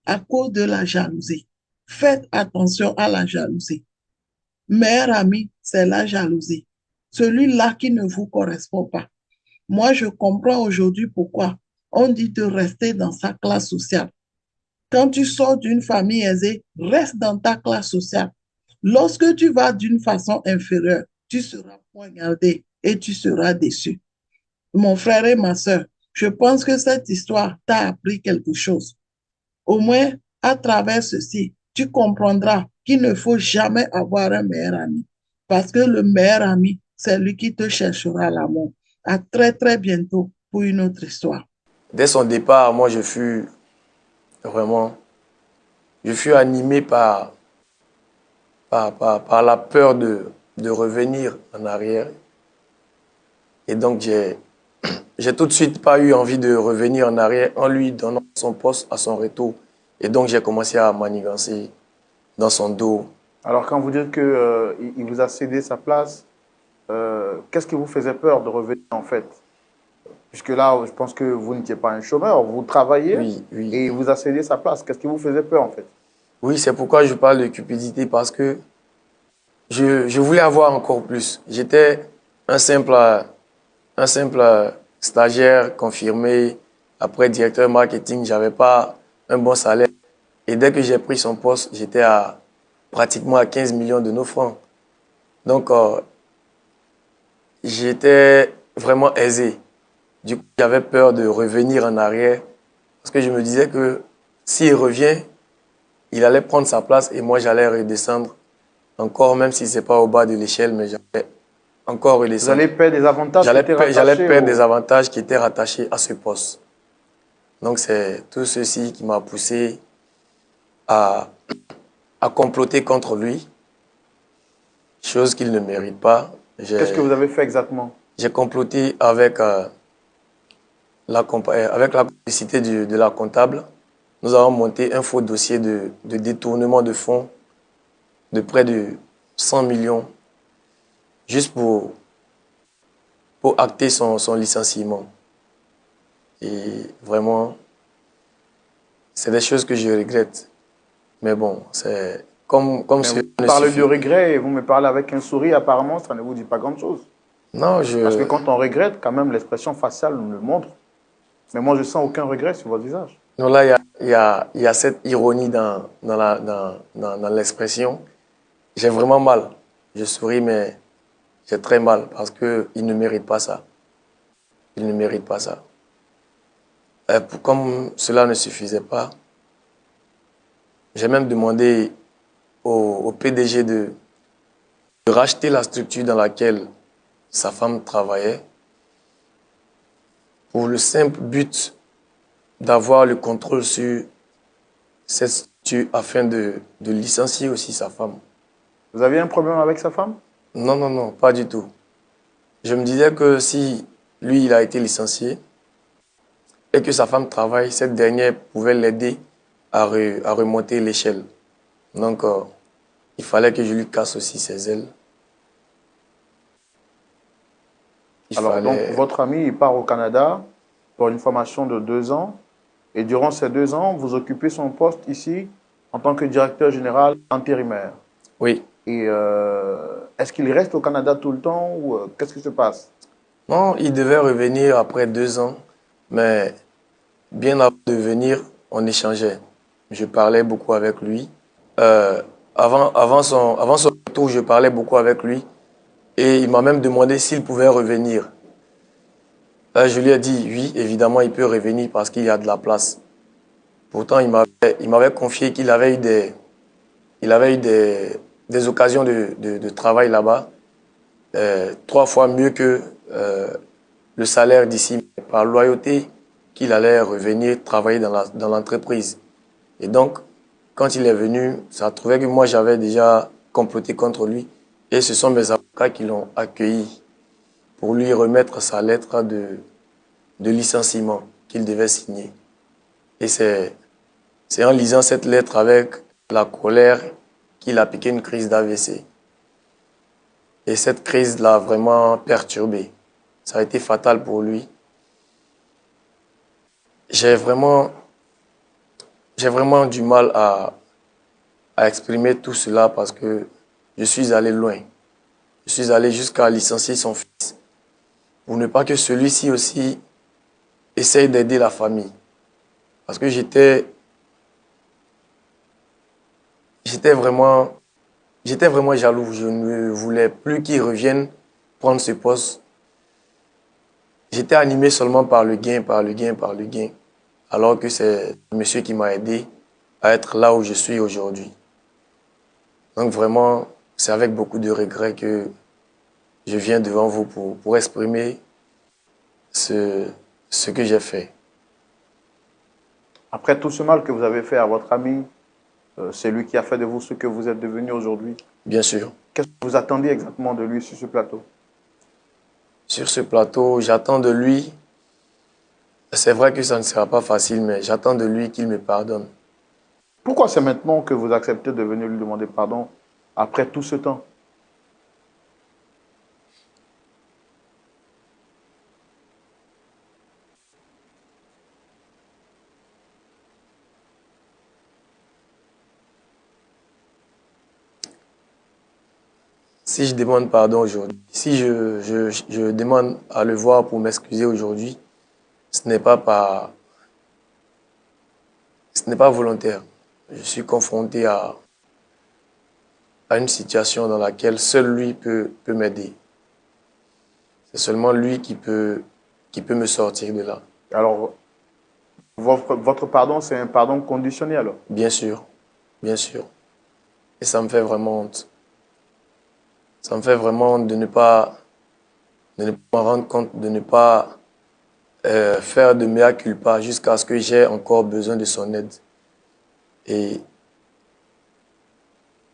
à cause de la jalousie. Faites attention à la jalousie. Meilleur ami, c'est la jalousie. Celui-là qui ne vous correspond pas. Moi, je comprends aujourd'hui pourquoi on dit de rester dans sa classe sociale. Quand tu sors d'une famille aisée, reste dans ta classe sociale. Lorsque tu vas d'une façon inférieure, tu seras poignardé et tu seras déçu. Mon frère et ma soeur, je pense que cette histoire t'a appris quelque chose. Au moins, à travers ceci, tu comprendras qu'il ne faut jamais avoir un meilleur ami. Parce que le meilleur ami, c'est lui qui te cherchera l'amour. À très, très bientôt pour une autre histoire. Dès son départ, moi, je fus animé par la peur de revenir en arrière. Et donc, j'ai tout de suite pas eu envie de revenir en arrière en lui donnant son poste à son retour. Et donc, j'ai commencé à manigancer dans son dos. Alors, quand vous dites qu'il vous a cédé sa place, qu'est-ce qui vous faisait peur de revenir en fait? Puisque là, je pense que vous n'étiez pas un chômeur, vous travaillez et il vous a cédé sa place. Qu'est-ce qui vous faisait peur en fait? Oui, c'est pourquoi je parle de cupidité, parce que je voulais avoir encore plus. J'étais un simple stagiaire confirmé, après directeur marketing, j'avais pas un bon salaire. Et dès que j'ai pris son poste, j'étais pratiquement à 15 millions de nos francs. Donc, j'étais vraiment aisé. Du coup, j'avais peur de revenir en arrière parce que je me disais que s'il revient, il allait prendre sa place et moi, j'allais redescendre encore, même si ce n'est pas au bas de l'échelle, mais j'allais encore redescendre. Vous allez perdre des avantages J'allais perdre des avantages qui étaient rattachés à ce poste. Donc, c'est tout ceci qui m'a poussé à comploter contre lui, chose qu'il ne mérite pas. Qu'est-ce que vous avez fait exactement? J'ai comploté avec la complicité de la comptable. Nous avons monté un faux dossier de détournement de fonds de près de 100 millions juste pour acter son licenciement. Et vraiment, c'est des choses que je regrette. Mais bon, c'est comme vous parlez de regret et vous me parlez avec un sourire, apparemment, ça ne vous dit pas grand-chose. Non, Parce que quand on regrette, quand même, l'expression faciale nous le montre. Mais moi, je sens aucun regret sur votre visage. Non, là, il y a cette ironie dans l'expression. J'ai vraiment mal. Je souris, mais j'ai très mal parce qu'il ne mérite pas ça. Il ne mérite pas ça. Comme cela ne suffisait pas, j'ai même demandé au PDG de racheter la structure dans laquelle sa femme travaillait pour le simple but d'avoir le contrôle sur cette structure afin de licencier aussi sa femme. Vous aviez un problème avec sa femme? Non, non, non, pas du tout. Je me disais que si lui, il a été licencié et que sa femme travaille, cette dernière pouvait l'aider à remonter l'échelle. Donc, il fallait que je lui casse aussi ses ailes. Donc, votre ami, il part au Canada pour une formation de 2 ans. Et durant ces 2 ans, vous occupez son poste ici en tant que directeur général intérimaire. Oui. Et est-ce qu'il reste au Canada tout le temps ou qu'est-ce qui se passe? Non, il devait revenir après 2 ans. Mais bien avant de venir, on échangeait. Je parlais beaucoup avec lui. Avant son retour, je parlais beaucoup avec lui. Et il m'a même demandé s'il pouvait revenir. Je lui ai dit oui, évidemment, il peut revenir parce qu'il y a de la place. Pourtant, il m'avait confié qu'il avait eu des occasions de travail là-bas, 3 fois mieux que le salaire d'ici. Par loyauté, qu'il allait revenir travailler dans l'entreprise. Et donc, quand il est venu, ça trouvait que moi, j'avais déjà comploté contre lui. Et ce sont mes avocats qui l'ont accueilli pour lui remettre sa lettre de licenciement qu'il devait signer. Et c'est en lisant cette lettre avec la colère qu'il a piqué une crise d'AVC. Et cette crise l'a vraiment perturbé. Ça a été fatal pour lui. J'ai vraiment du mal à exprimer tout cela parce que je suis allé loin. Je suis allé jusqu'à licencier son fils pour ne pas que celui-ci aussi essaye d'aider la famille. Parce que j'étais vraiment jaloux. Je ne voulais plus qu'il revienne prendre ce poste. J'étais animé seulement par le gain, par le gain, par le gain. Alors que c'est le monsieur qui m'a aidé à être là où je suis aujourd'hui. Donc vraiment, c'est avec beaucoup de regrets que je viens devant vous pour exprimer ce que j'ai fait. Après tout ce mal que vous avez fait à votre ami, c'est lui qui a fait de vous ce que vous êtes devenu aujourd'hui. Bien sûr. Qu'est-ce que vous attendiez exactement de lui sur ce plateau? Sur ce plateau, j'attends de lui, c'est vrai que ça ne sera pas facile, mais j'attends de lui qu'il me pardonne. Pourquoi c'est maintenant que vous acceptez de venir lui demander pardon après tout ce temps? Si je demande pardon aujourd'hui, si je demande à le voir pour m'excuser aujourd'hui, ce n'est pas volontaire. Je suis confronté à une situation dans laquelle seul lui peut m'aider. C'est seulement lui qui peut me sortir de là. Alors, votre pardon, c'est un pardon conditionné alors? Bien sûr, bien sûr. Et ça me fait vraiment honte. Ça me fait vraiment honte de ne pas m'en rendre compte, de ne pas faire de mea culpa jusqu'à ce que j'ai encore besoin de son aide. Et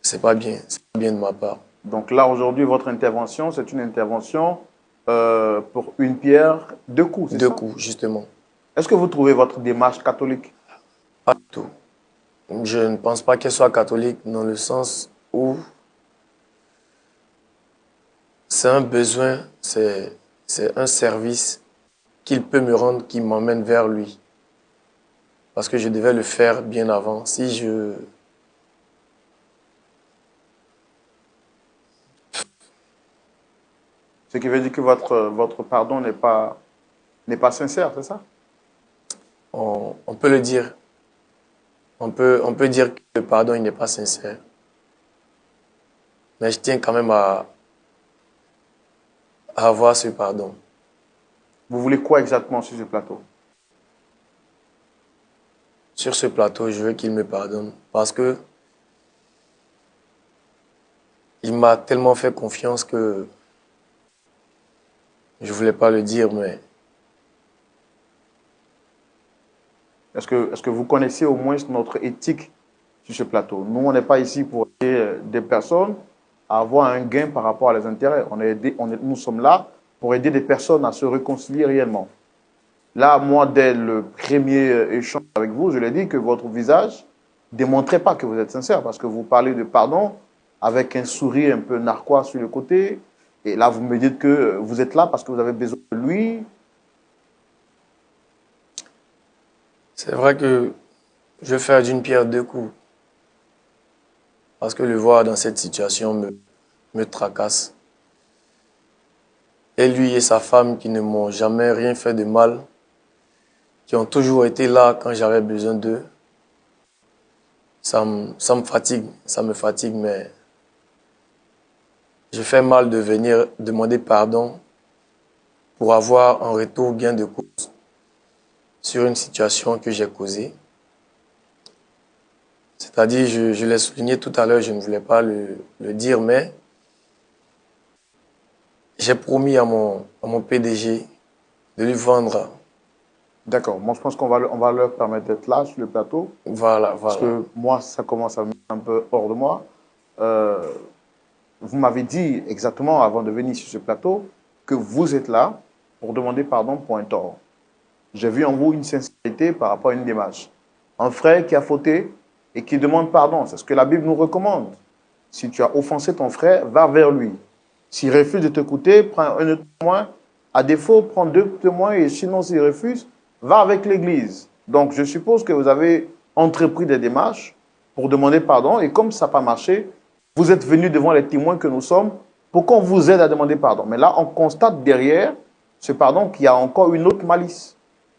c'est pas bien de ma part. Donc là, aujourd'hui, votre intervention, c'est une intervention pour une pierre, deux coups, c'est ça? Deux coups, justement. Est-ce que vous trouvez votre démarche catholique? Pas du tout. Je ne pense pas qu'elle soit catholique dans le sens où c'est un besoin, c'est un service qu'il peut me rendre qui m'emmène vers lui. Parce que je devais le faire bien avant. Si je... Ce qui veut dire que votre pardon n'est pas sincère, c'est ça? On peut le dire. On peut dire que le pardon il n'est pas sincère. Mais je tiens quand même à avoir ce pardon. Vous voulez quoi exactement sur ce plateau? Sur ce plateau, je veux qu'il me pardonne. Parce que il m'a tellement fait confiance que je ne voulais pas le dire, mais... Est-ce que vous connaissez au moins notre éthique sur ce plateau? Nous, on n'est pas ici pour aider des personnes à avoir un gain par rapport à leurs intérêts. Nous sommes là pour aider des personnes à se réconcilier réellement. Là, moi, dès le premier échange avec vous, je l'ai dit que votre visage ne démontrait pas que vous êtes sincère parce que vous parlez de pardon avec un sourire un peu narquois sur le côté. Et là, vous me dites que vous êtes là parce que vous avez besoin de lui. C'est vrai que je veux faire d'une pierre deux coups. Parce que le voir dans cette situation me tracasse. Et lui et sa femme qui ne m'ont jamais rien fait de mal, qui ont toujours été là quand j'avais besoin d'eux, ça me fatigue, mais je fais mal de venir demander pardon pour avoir en retour gain de cause sur une situation que j'ai causée. C'est-à-dire, je l'ai souligné tout à l'heure, je ne voulais pas le dire, mais j'ai promis à mon PDG de lui vendre. D'accord. Moi, je pense qu'on va leur permettre d'être là sur le plateau. Voilà. Parce que moi, ça commence à me mettre un peu hors de moi. Vous m'avez dit exactement avant de venir sur ce plateau que vous êtes là pour demander pardon pour un tort. J'ai vu en vous une sincérité par rapport à une démarche. Un frère qui a fauté et qui demande pardon. C'est ce que la Bible nous recommande. Si tu as offensé ton frère, va vers lui. S'il refuse de t'écouter, prends un autre témoin À défaut, prends 2 témoins et sinon, s'ils refusent, va avec l'Église. Donc, je suppose que vous avez entrepris des démarches pour demander pardon et comme ça n'a pas marché, vous êtes venu devant les témoins que nous sommes pour qu'on vous aide à demander pardon. Mais là, on constate derrière ce pardon qu'il y a encore une autre malice.